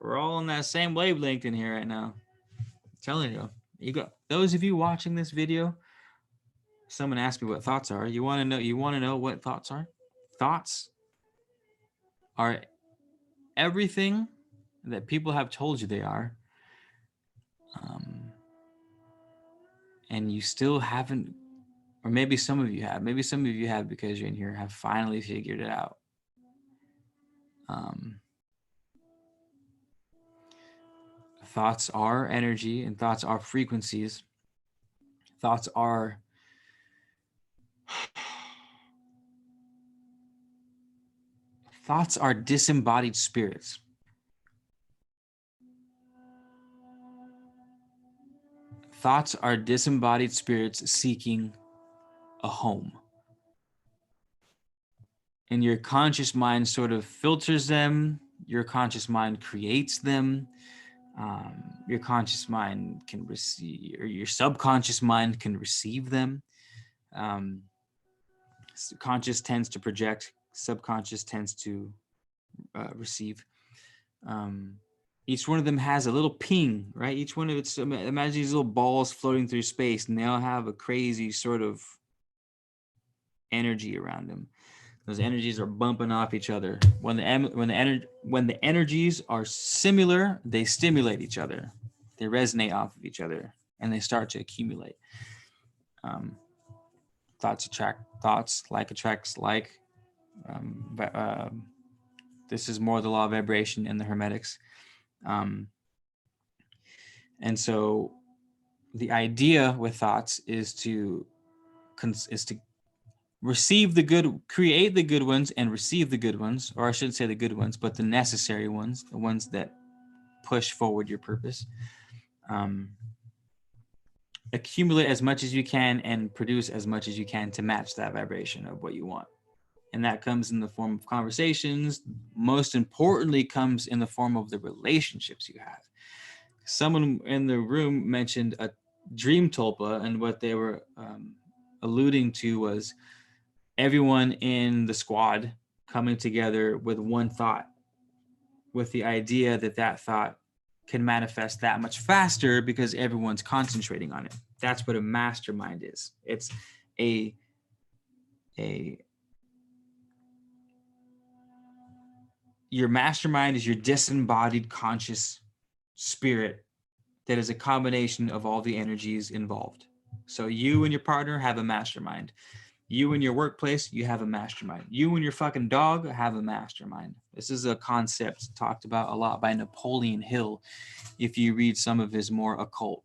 We're all on that same wavelength in here right now. I'm telling you. You got those of you watching this video. Someone asked me what thoughts are. You want to know what thoughts are? Thoughts are everything that people have told you they are. And you still haven't, or maybe some of you have because you're in here, have finally figured it out. Thoughts are energy and thoughts are frequencies. Thoughts are disembodied spirits. Thoughts are disembodied spirits seeking a home. And your conscious mind sort of filters them. Your conscious mind creates them. Your conscious mind can receive, or your subconscious mind can receive them. Conscious tends to project, subconscious tends to receive. Each one of them has a little ping, right? Each one of it's, imagine these little balls floating through space, and they all have a crazy sort of energy around them. Those energies are bumping off each other. When the energies are similar, they stimulate each other. They resonate off of each other, and they start to accumulate. Thoughts attract thoughts. Like attracts like. This is more the law of vibration in the Hermetics. And so the idea with thoughts is to receive the good, create the good ones and receive the good ones, or I shouldn't say the good ones, but the necessary ones, the ones that push forward your purpose. Accumulate as much as you can and produce as much as you can to match that vibration of what you want. And that comes in the form of conversations. Most importantly, comes in the form of the relationships you have. Someone in the room mentioned a dream tulpa, and what they were alluding to was everyone in the squad coming together with one thought with the idea that that thought can manifest that much faster because everyone's concentrating on it. That's what a mastermind is. It's your mastermind is your disembodied conscious spirit that is a combination of all the energies involved. So you and your partner have a mastermind. You and your workplace, you have a mastermind. You and your fucking dog have a mastermind. This is a concept talked about a lot by Napoleon Hill if you read some of his more occult,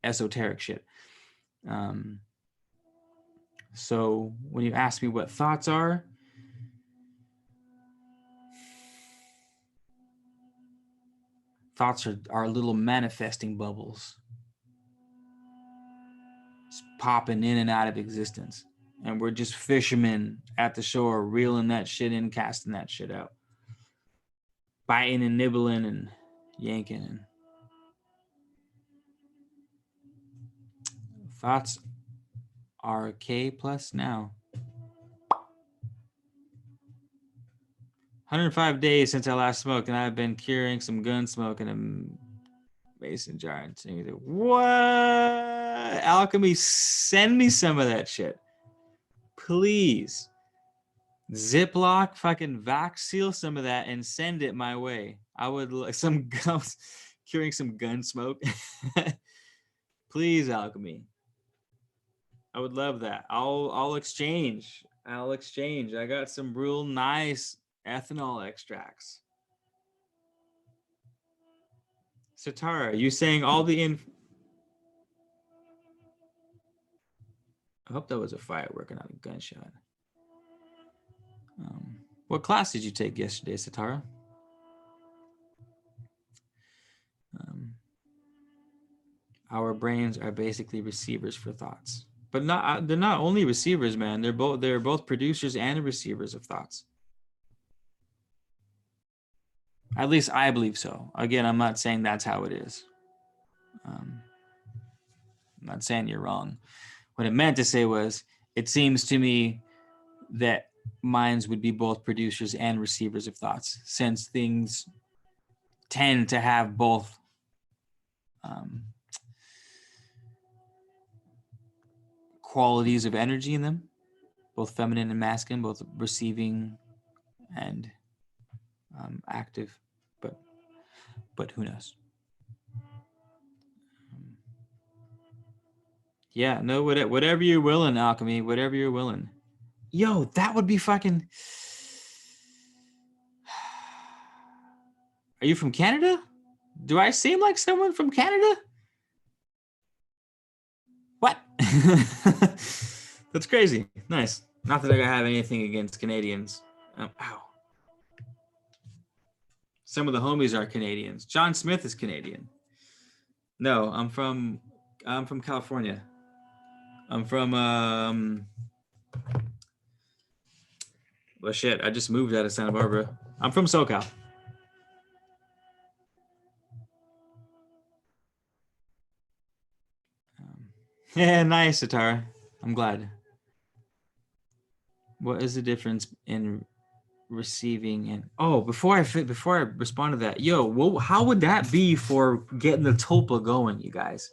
esoteric shit. So when you ask me what thoughts are, thoughts are little manifesting bubbles. It's popping in and out of existence. And we're just fishermen at the shore, reeling that shit in, casting that shit out. Biting and nibbling and yanking. And thoughts are K plus now. 105 days since I last smoked, and I've been curing some gun smoke in a mason jar. And saying, what? Alchemy, send me some of that shit. Please. Ziploc, fucking vac seal some of that and send it my way. I would like some gums, curing some gun smoke. Please, Alchemy. I would love that. I'll exchange. I got some real nice ethanol extracts. Satara, you saying all the I hope that was a firework and not a gunshot. What class did you take yesterday, Satara? Our brains are basically receivers for thoughts, but they're not only receivers, man. They're both producers and receivers of thoughts. At least I believe so. Again, I'm not saying that's how it is. I'm not saying you're wrong. What I meant to say was, it seems to me that minds would be both producers and receivers of thoughts, since things tend to have both qualities of energy in them, both feminine and masculine, both receiving and active, but who knows? Yeah, no, whatever you're willing, Alchemy, whatever you're willing. Yo, that would be fucking... Are you from Canada? Do I seem like someone from Canada? What? That's crazy. Nice. Not that I have anything against Canadians. Ow. Some of the homies are Canadians. John Smith is Canadian. No, I'm from California. I'm from well, shit, I just moved out of Santa Barbara. I'm from SoCal. Yeah, nice, Satara. I'm glad. What is the difference in receiving and before I respond to that, how would that be for getting the tulpa going, you guys?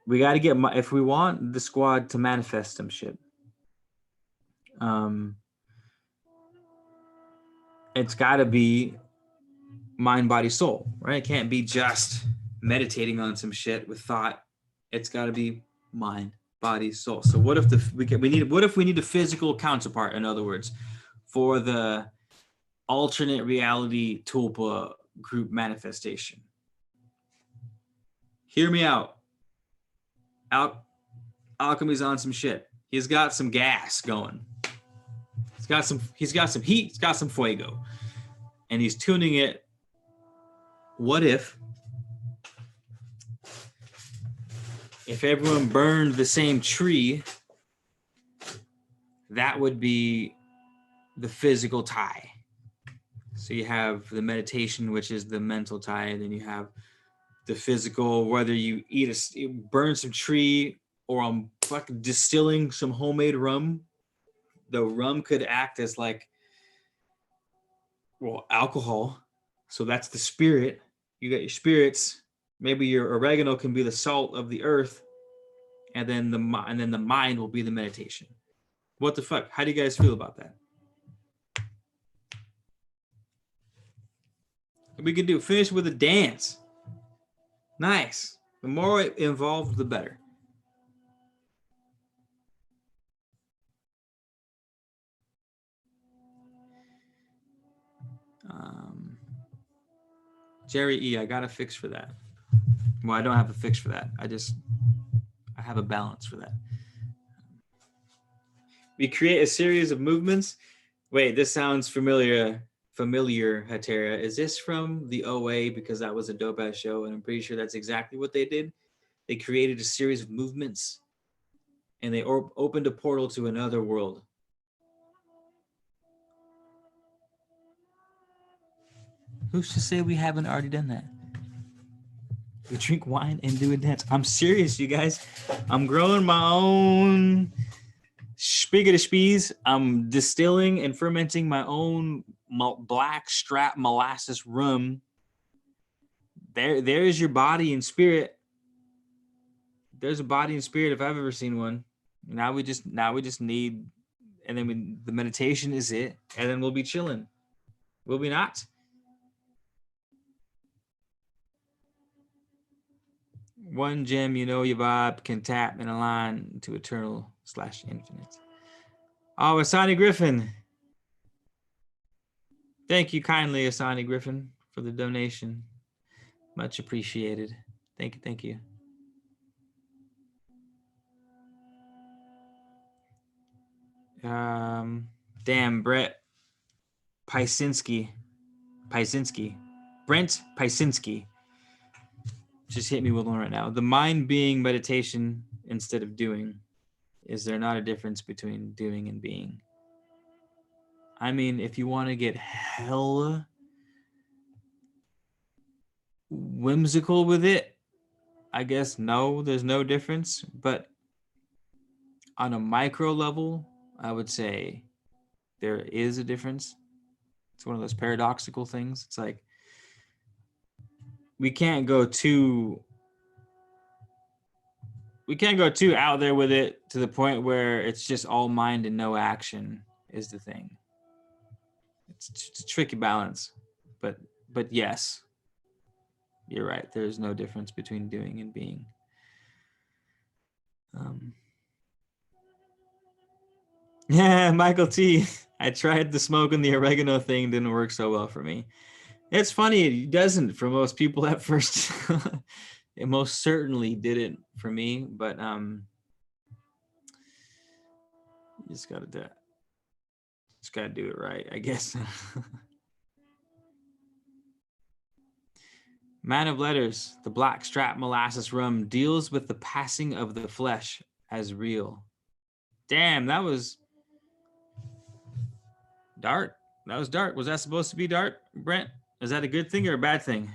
We got to get if we want the squad to manifest some shit. It's got to be mind, body, soul, right? It can't be just meditating on some shit with thought. It's got to be mind, body, soul. So what if we need a physical counterpart, in other words, for the alternate reality tulpa group manifestation? Hear me out. Alchemy's on some shit. He's got some gas going. He's got some heat, he's got some fuego. And he's tuning it. What if everyone burned the same tree, that would be the physical tie. So you have the meditation, which is the mental tie, and then you have the physical, whether you burn some tree or I'm fucking distilling some homemade rum. The rum could act as like Well, alcohol. So that's the spirit. You got your spirits. Maybe your oregano can be the salt of the earth, and then the mind will be the meditation. What the fuck? How do you guys feel about that? We can do finish with a dance. Nice. The more involved, the better. Jerry E, I got a fix for that. Well, I don't have a fix for that. I have a balance for that. We create a series of movements. Wait, this sounds familiar, Hatera. Is this from the OA? Because that was a dope ass show, and I'm pretty sure that's exactly what they did. They created a series of movements, and they opened a portal to another world. Who's to say we haven't already done that? We drink wine and do a dance. I'm serious, you guys. I'm growing my own spigot of spees. I'm distilling and fermenting my own black strap molasses rum. There's your body and spirit. There's a body and spirit if I've ever seen one. Now we just need, and then the meditation is it, and then we'll be chilling. Will we not? One gem, you know your vibe, can tap and align to eternal/infinite. Oh, Asani Griffin. Thank you kindly, Asani Griffin, for the donation. Much appreciated. Thank you. Damn, Brent Pysinski. Brent Pysinski just hit me with one right now. The mind being meditation instead of doing. Is there not a difference between doing and being? I mean, if you want to get hella whimsical with it, I guess no, there's no difference. But on a micro level, I would say there is a difference. It's one of those paradoxical things. It's like we can't go too out there with it to the point where it's just all mind and no action is the thing. It's a tricky balance, but yes, you're right. There's no difference between doing and being. Yeah, Michael T. I tried the smoke and the oregano thing, didn't work so well for me. It's funny, it doesn't for most people at first. It most certainly didn't for me, but you just gotta do it right, I guess. Man of Letters, the black strap molasses rum deals with the passing of the flesh as real. Damn, that was Dart. That was Dart. Was that supposed to be Dart, Brent? Is that a good thing or a bad thing?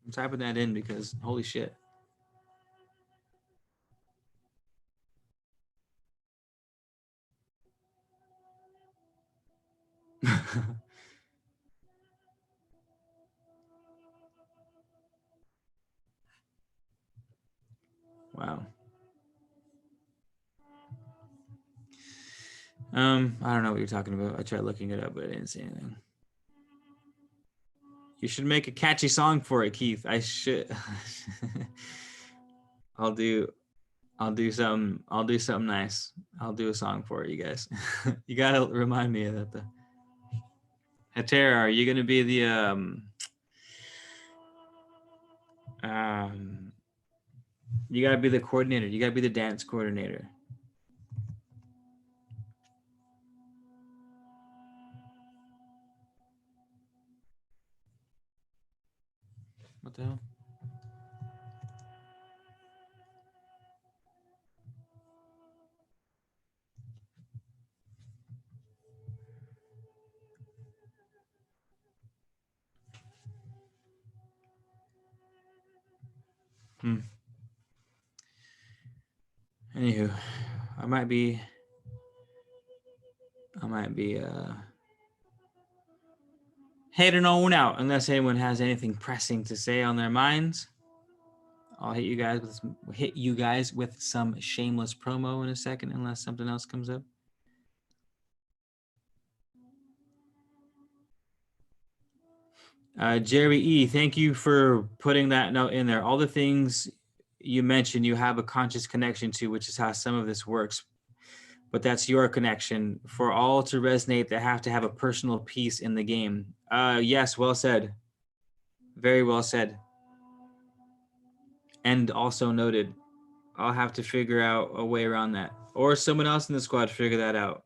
I'm typing that in because holy shit. Wow. I don't know what you're talking about. I tried looking it up, but I didn't see anything. You should make a catchy song for it, Keith. I should. I'll do something nice. I'll do a song for it, you guys. You gotta remind me of that though. Hatera, are you gonna be the you gotta be the coordinator. You gotta be the dance coordinator. What the hell? Anywho, I might be I might be heading on out unless anyone has anything pressing to say on their minds. I'll hit you guys with some shameless promo in a second unless something else comes up. Jerry E, thank you for putting that note in there. All the things you mentioned you have a conscious connection to, which is how some of this works. But that's your connection. For all to resonate, they have to have a personal piece in the game. Yes, well said. Very well said. And also noted. I'll have to figure out a way around that. Or someone else in the squad figure that out.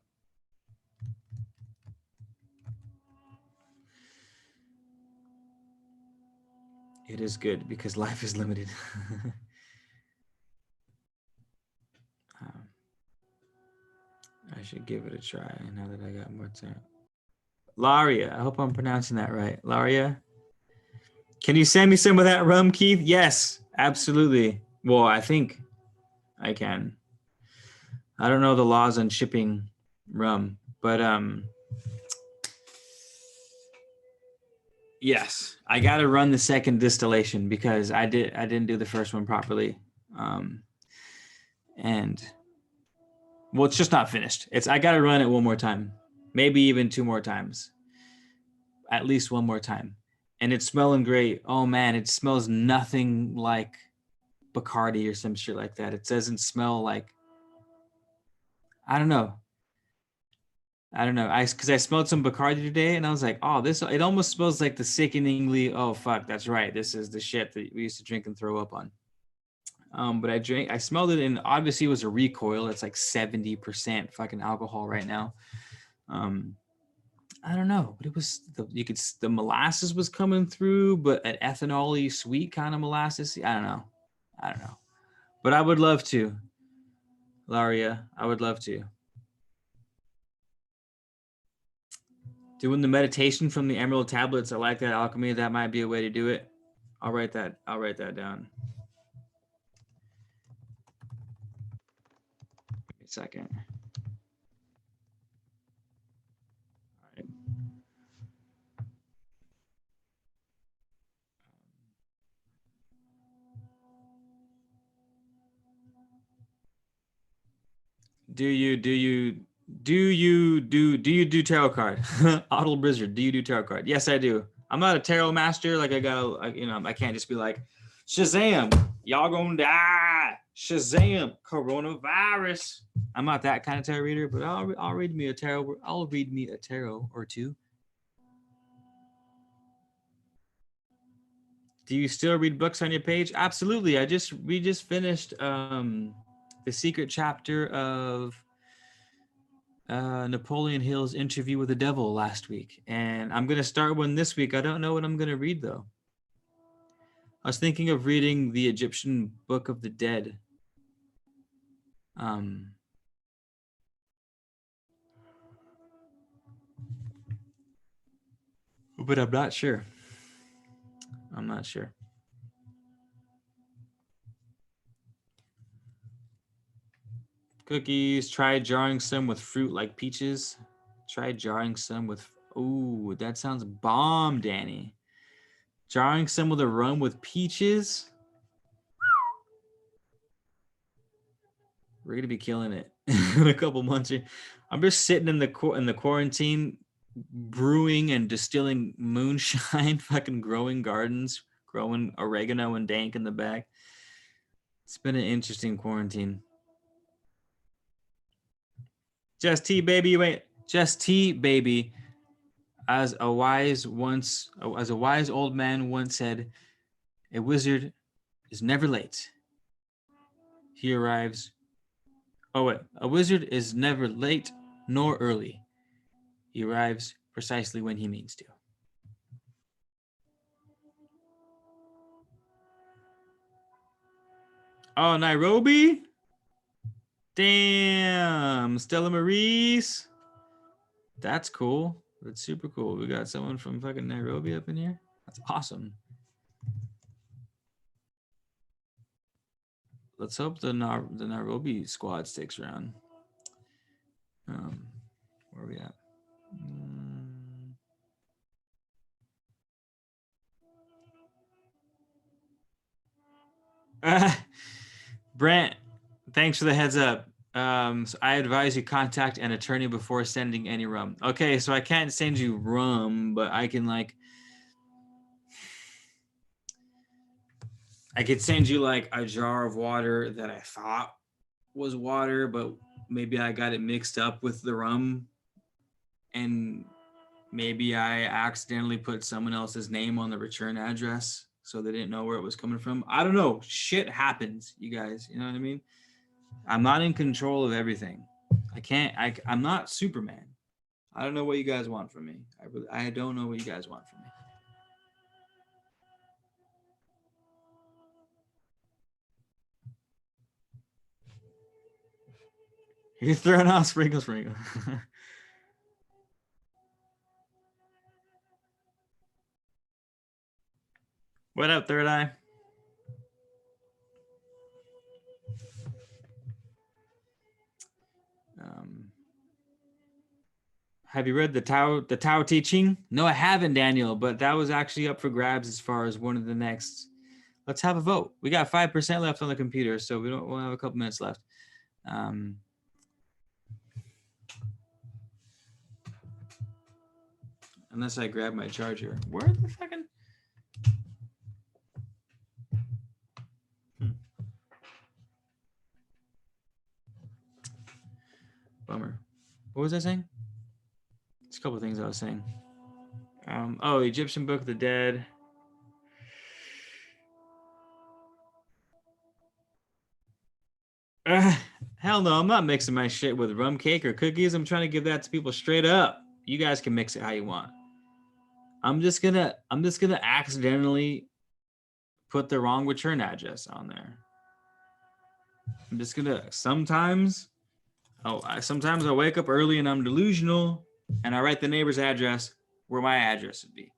It is good because life is limited. I should give it a try now that I got more time. Laria, I hope I'm pronouncing that right. Laria, can you send me some of that rum, Keith? Yes, absolutely. Well, I think I can. I don't know the laws on shipping rum, but yes, I got to run the second distillation because I didn't do the first one properly. And well, it's just not finished. I got to run it one more time, maybe even 2 more times, at least one more time. And it's smelling great. Oh man, it smells nothing like Bacardi or some shit like that. It doesn't smell like, I don't know. Because I smelled some Bacardi today and I was like, oh, it almost smells like the sickeningly, oh fuck, that's right. This is the shit that we used to drink and throw up on. But I smelled it, and obviously it was a recoil. It's like 70% fucking alcohol right now. I don't know, but it was the molasses was coming through, but an ethanol-y sweet kind of molasses. I don't know, but I would love to, Laria. I would love to. Doing the meditation from the Emerald Tablets. I like that alchemy. That might be a way to do it. I'll write that down. Give me a second. All right. Do you do tarot card? Audible Blizzard, do you do tarot card? Yes, I do. I'm not a tarot master. Like I can't just be like, Shazam, y'all gonna die. Shazam, coronavirus. I'm not that kind of tarot reader, but I'll read me a tarot. I'll read me a tarot or two. Do you still read books on your page? Absolutely. We just finished the secret chapter of Napoleon Hill's Interview with the Devil last week, and I'm gonna start one this week. I don't know what I'm gonna read though. I was thinking of reading the Egyptian Book of the Dead. But I'm not sure. Cookies. Try jarring some with fruit like peaches. Ooh, that sounds bomb, Danny. Jarring some with a rum with peaches. We're gonna be killing it in a couple months here. I'm just sitting in the quarantine, brewing and distilling moonshine, fucking growing gardens, growing oregano and dank in the back. It's been an interesting quarantine. Just tea, baby. As a wise old man once said, a wizard is never late. He arrives. Oh wait, a wizard is never late nor early. He arrives precisely when he means to. Oh, Nairobi? Damn, Stella Maurice. That's cool. That's super cool. We got someone from fucking Nairobi up in here. That's awesome. Let's hope the Nairobi squad sticks around. Where are we at? Brent, thanks for the heads up. So I advise you contact an attorney before sending any rum. Okay, so I can't send you rum, but I can like, I could send you like a jar of water that I thought was water, but maybe I got it mixed up with the rum, and maybe I accidentally put someone else's name on the return address, so they didn't know where it was coming from. I don't know. Shit happens, you guys. You know what I mean? I'm not in control of everything. I'm not Superman. I don't know what you guys want from me. I don't know what you guys want from me. You're throwing out sprinkle. What up, Third Eye? Have you read the Tao Te Ching? No, I haven't, Daniel, but that was actually up for grabs as far as one of the next. Let's have a vote. We got 5% left on the computer, so we'll have a couple minutes left. Unless I grab my charger. Where the fucking... Bummer. What was I saying? There's a couple of things I was saying. Oh, Egyptian Book of the Dead. Hell no, I'm not mixing my shit with rum cake or cookies. I'm trying to give that to people straight up. You guys can mix it how you want. I'm just gonna accidentally put the wrong return address on there. I'm just gonna sometimes I wake up early and I'm delusional and I write the neighbor's address where my address would be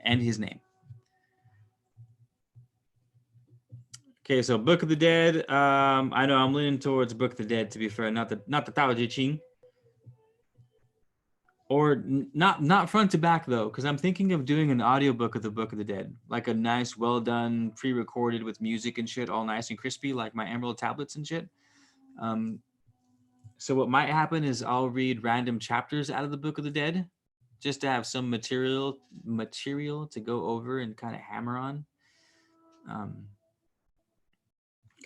and his name. Okay, so Book of the Dead. I know I'm leaning towards Book of the Dead, to be fair, not the Tao Te Ching. Or not front to back though, because I'm thinking of doing an audiobook of the Book of the Dead, like a nice, well done, pre-recorded with music and shit, all nice and crispy, like my Emerald tablets and shit. So what might happen is I'll read random chapters out of the Book of the Dead, just to have some material to go over and kind of hammer on.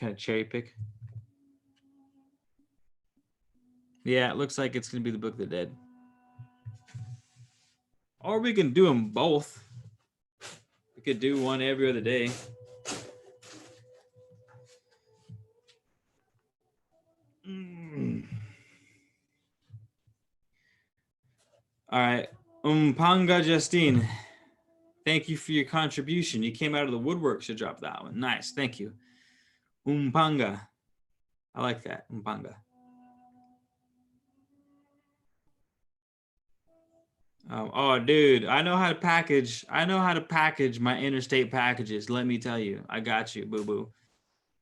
Kind of cherry pick. Yeah, it looks like it's going to be the Book of the Dead. Or we can do them both. We could do one every other day. All right. Panga Justine. Thank you for your contribution. You came out of the woodwork to drop that one. Nice. Thank you. Panga. I like that. Panga. Oh, dude, I know how to package my interstate packages. Let me tell you, I got you, boo boo.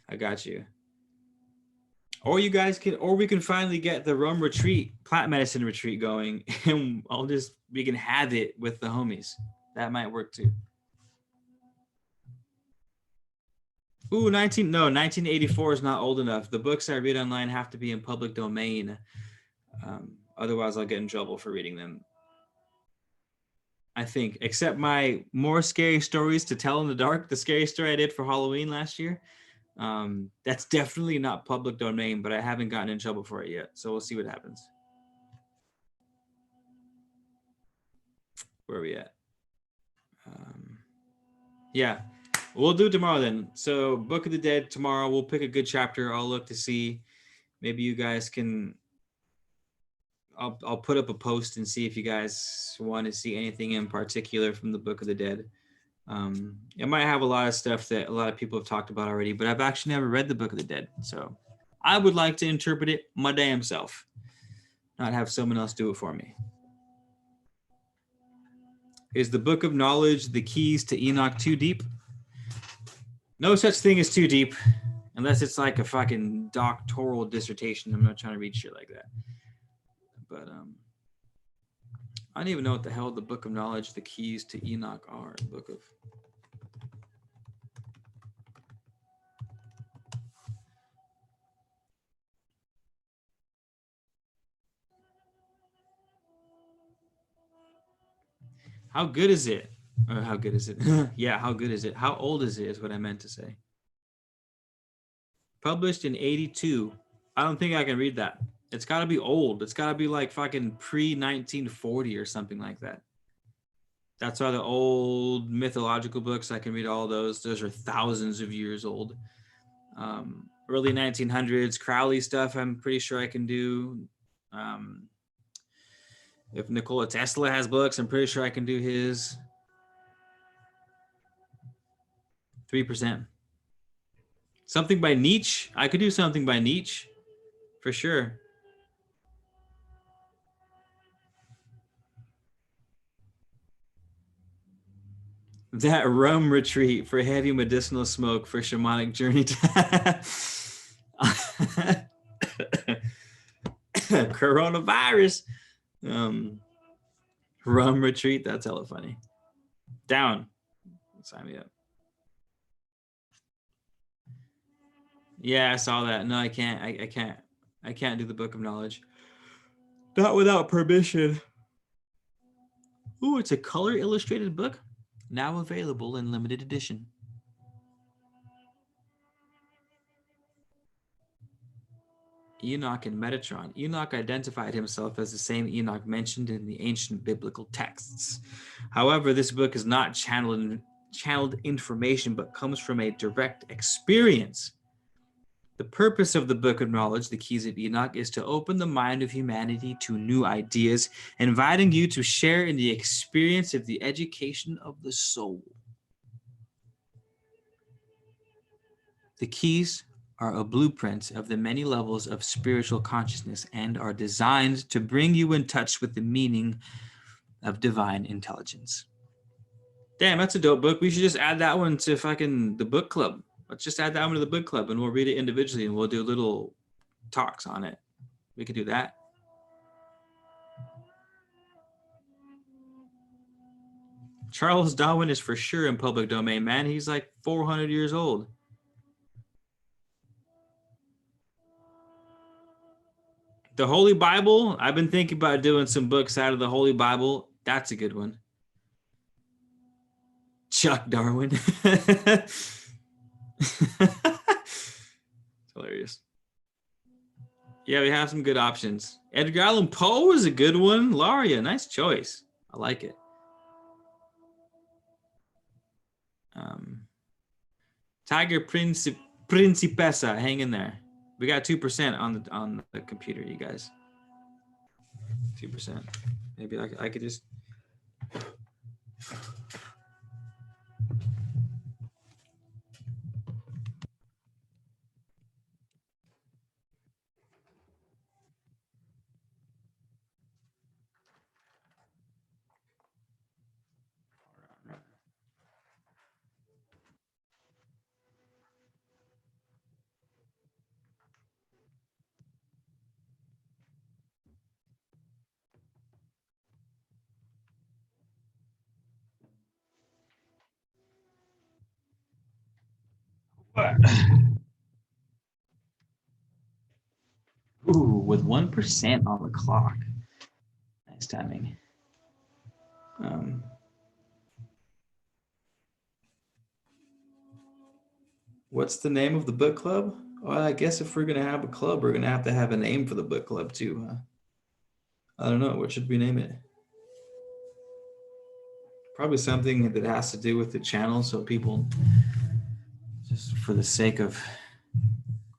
I got you. Or you guys can, or we can finally get the rum retreat, plant medicine retreat going, and we can have it with the homies. That might work too. Ooh, 1984 is not old enough. The books I read online have to be in public domain. Otherwise, I'll get in trouble for reading them. I think, except my more scary stories to tell in the dark, the scary story I did for Halloween last year. That's definitely not public domain, but I haven't gotten in trouble for it yet. So we'll see what happens. Where are we at? Yeah, we'll do tomorrow then. So Book of the Dead tomorrow. We'll pick a good chapter. I'll look to see. Maybe you guys can. I'll put up a post and see if you guys want to see anything in particular from the Book of the Dead. It might have a lot of stuff that a lot of people have talked about already, but I've actually never read the Book of the Dead. So I would like to interpret it my damn self, not have someone else do it for me. Is the Book of Knowledge the keys to Enoch too deep? No such thing as too deep, unless it's like a fucking doctoral dissertation. I'm not trying to read shit like that. But I don't even know what the hell the Book of Knowledge, the keys to Enoch are. The Book of. How good is it? Or how good is it? Yeah, how good is it? How old is it is what I meant to say. Published in 82. I don't think I can read that. It's got to be old. It's got to be like fucking pre-1940 or something like that. That's why the old mythological books, I can read all those. Those are thousands of years old. Early 1900s Crowley stuff, I'm pretty sure I can do. If Nikola Tesla has books, I'm pretty sure I can do his. 3%. Something by Nietzsche. I could do something by Nietzsche for sure. That rum retreat for heavy medicinal smoke for shamanic journey. Coronavirus. Rum retreat. That's hella funny. Down. Sign me up. Yeah, I saw that. No, I can't. I can't. I can't do the Book of Knowledge. Not without permission. Ooh, it's a color illustrated book. Now available in limited edition. Enoch and Metatron. Enoch identified himself as the same Enoch mentioned in the ancient biblical texts. However, this book is not channeled information, but comes from a direct experience. The purpose of the Book of Knowledge, the Keys of Enoch, is to open the mind of humanity to new ideas, inviting you to share in the experience of the education of the soul. The keys are a blueprint of the many levels of spiritual consciousness and are designed to bring you in touch with the meaning of divine intelligence. Damn, that's a dope book. We should just add that one to fucking the book club. Let's just add that one to the book club and we'll read it individually and we'll do little talks on it. We could do that. Charles Darwin is for sure in public domain, man. He's like 400 years old. The Holy Bible, I've been thinking about doing some books out of the Holy Bible. That's a good one. Chuck Darwin. It's hilarious. Yeah, we have some good options. Edgar Allan Poe is a good one. Laria, nice choice. I like it. Tiger Principessa, hang in there. We got 2% on the computer, you guys. 2%. Maybe I could just. Ooh, with 1% on the clock. Nice timing. What's the name of the book club? Well, I guess if we're going to have a club, we're going to have a name for the book club too, huh? I don't know. What should we name it? Probably something that has to do with the channel so people, just for the sake of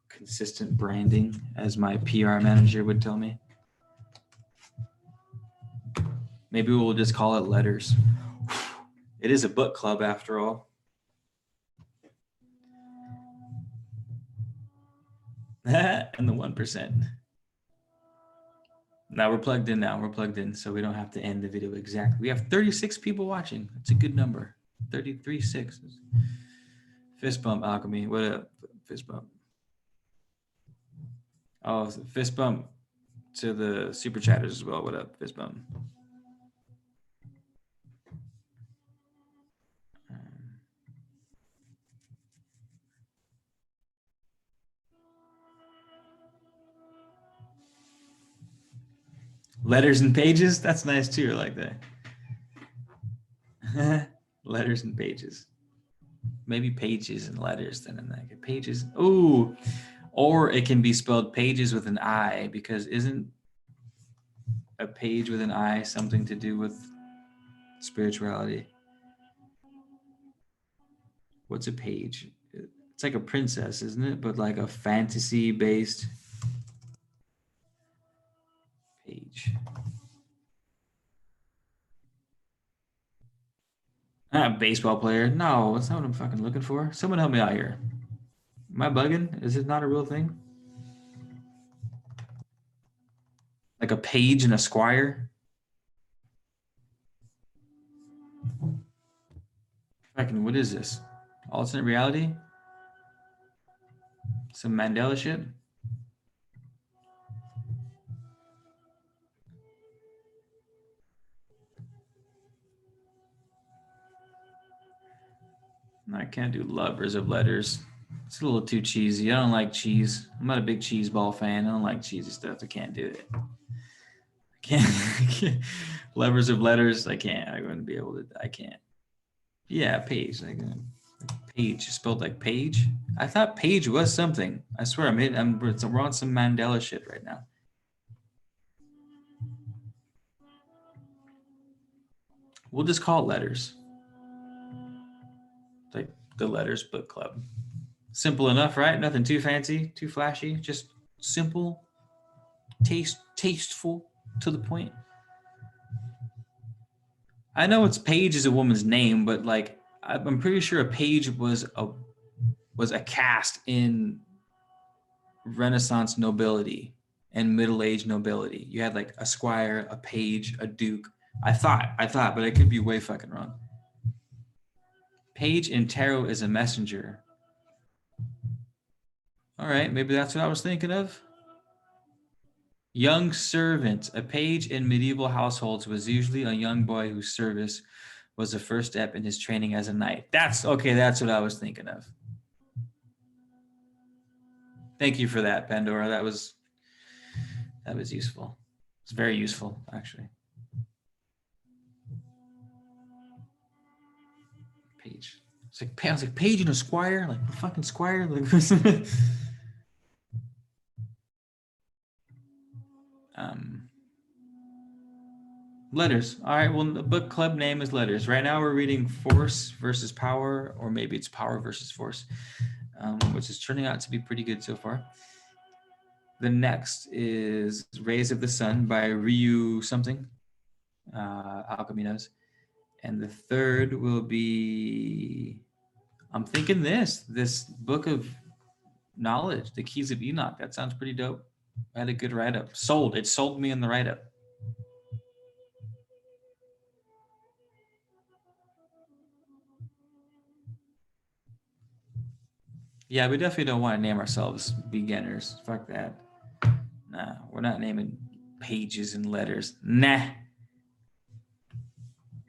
consistent branding, as my PR manager would tell me. Maybe we'll just call it Letters. It is a book club after all. And the 1%. Now we're plugged in now. We're plugged in, so we don't have to end the video exactly. We have 36 people watching. That's a good number. 33.6. Fist bump, Alchemy. What up? Fist bump. Oh, fist bump to the super chatters as well. What up? Fist bump. Letters and pages. That's nice too. I like that. Letters and pages. Maybe pages and letters then in that. Pages. Ooh. Or it can be spelled pages with an I, because isn't a page with an I something to do with spirituality? What's a page? It's like a princess, isn't it? But like a fantasy based page. Baseball player. No, that's not what I'm fucking looking for. Someone help me out here. Am I bugging? Is it not a real thing? Like a page and a squire? Fucking, what is this? Alternate reality? Some Mandela shit? I can't do lovers of letters. It's a little too cheesy. I don't like cheese. I'm not a big cheese ball fan. I don't like cheesy stuff. I can't do it. I can't. Lovers of letters. I can't. I wouldn't be able to. I can't. Yeah, page. Like page spelled like page. I thought page was something. I swear, we're on some Mandela shit right now. We'll just call it letters. Like the Letters Book Club. Simple enough, right? Nothing too fancy, too flashy. Just simple, tasteful, to the point. I know it's Paige is a woman's name, but like I'm pretty sure a page was a caste in Renaissance nobility and middle-aged nobility. You had like a squire, a page, a duke. I thought, but I could be way fucking wrong. Page in tarot is a messenger. All right, maybe that's what I was thinking of. Young servant. A page in medieval households was usually a young boy whose service was the first step in his training as a knight. That's okay. That's what I was thinking of. Thank you for that, Pandora. That was useful. It's very useful, actually. Page. I was like Page and a squire, like a fucking squire. Like, letters. All right. Well, the book club name is Letters. Right now, we're reading Force versus Power, or maybe it's Power versus Force, which is turning out to be pretty good so far. The next is Rays of the Sun by Ryu something, Alcheminos. And the third will be, I'm thinking this book of knowledge, the Keys of Enoch. That sounds pretty dope. I had a good write-up. It sold me in the write-up. Yeah, we definitely don't want to name ourselves beginners. Fuck that. Nah, we're not naming pages and letters. Nah.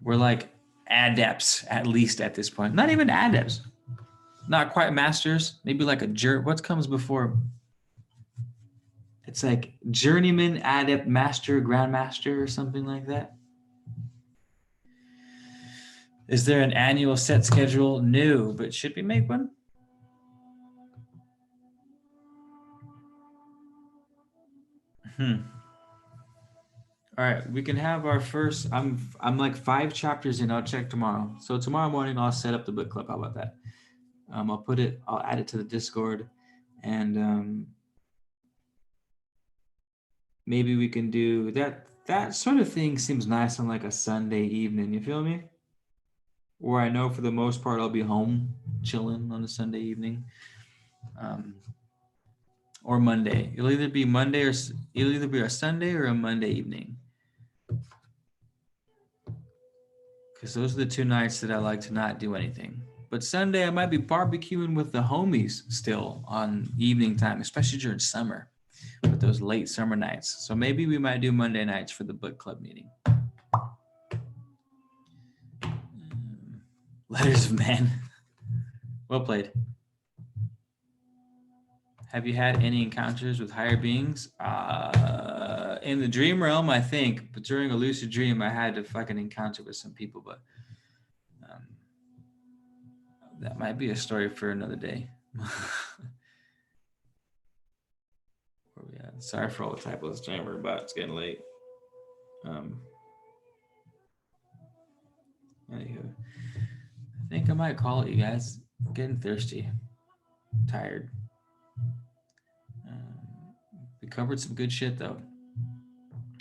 We're like adepts, at least at this point. Not even adepts. Not quite masters. Maybe like what comes before? It's like journeyman, adept, master, grandmaster, or something like that. Is there an annual set schedule? No, but should we make one? All right, we can have our first. I'm like 5 chapters in. I'll check tomorrow. So tomorrow morning I'll set up the book club. How about that? I'll add it to the Discord, and maybe we can do that. That sort of thing seems nice on like a Sunday evening. You feel me? Where I know for the most part I'll be home chilling on a Sunday evening, or Monday. It'll either be a Sunday or a Monday evening. Because those are the 2 nights that I like to not do anything. But Sunday, I might be barbecuing with the homies still on evening time, especially during summer, with those late summer nights. So maybe we might do Monday nights for the book club meeting. Letters of Man. Well played. Have you had any encounters with higher beings? In the dream realm, I think, but during a lucid dream, I had a fucking encounter with some people, but um, that might be a story for another day. Where we at? Sorry for all the typos, Jammer, but it's getting late. Anywho, I think I might call it, you guys. I'm getting thirsty, tired. We covered some good shit though.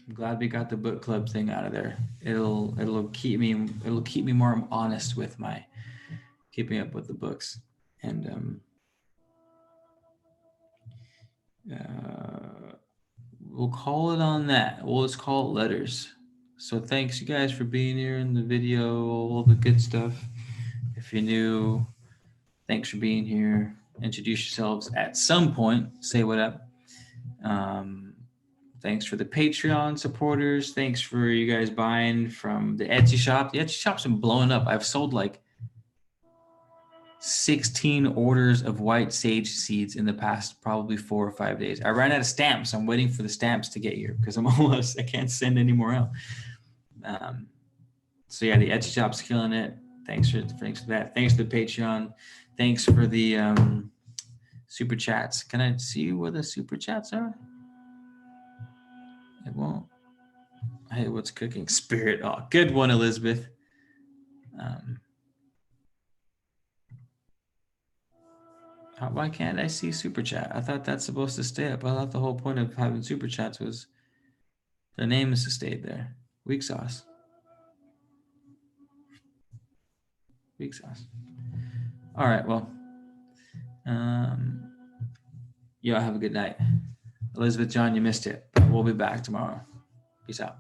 I'm glad we got the book club thing out of there. It'll keep me more honest with my keeping up with the books, and we'll call it on that. We'll just call it letters. So thanks you guys for being here in the video, all the good stuff. If you're new, thanks for being here. Introduce yourselves at some point. Say what up. Thanks for the Patreon supporters. Thanks for you guys buying from the Etsy shop. The Etsy shop's been blowing up. I've sold like 16 orders of white sage seeds in the past probably 4 or 5 days. I ran out of stamps. I'm waiting for the stamps to get here because I can't send any more out. So yeah, the Etsy shop's killing it. Thanks for that. Thanks to the Patreon. Thanks for the super chats. Can I see where the super chats are? It won't. Hey, what's cooking? Spirit. Oh, good one, Elizabeth. Why can't I see super chat? I thought that's supposed to stay up. I thought the whole point of having super chats was the name is to stay there. Weak sauce. Weak sauce. All right. Well, y'all have a good night. Elizabeth, John, you missed it. We'll be back tomorrow. Peace out.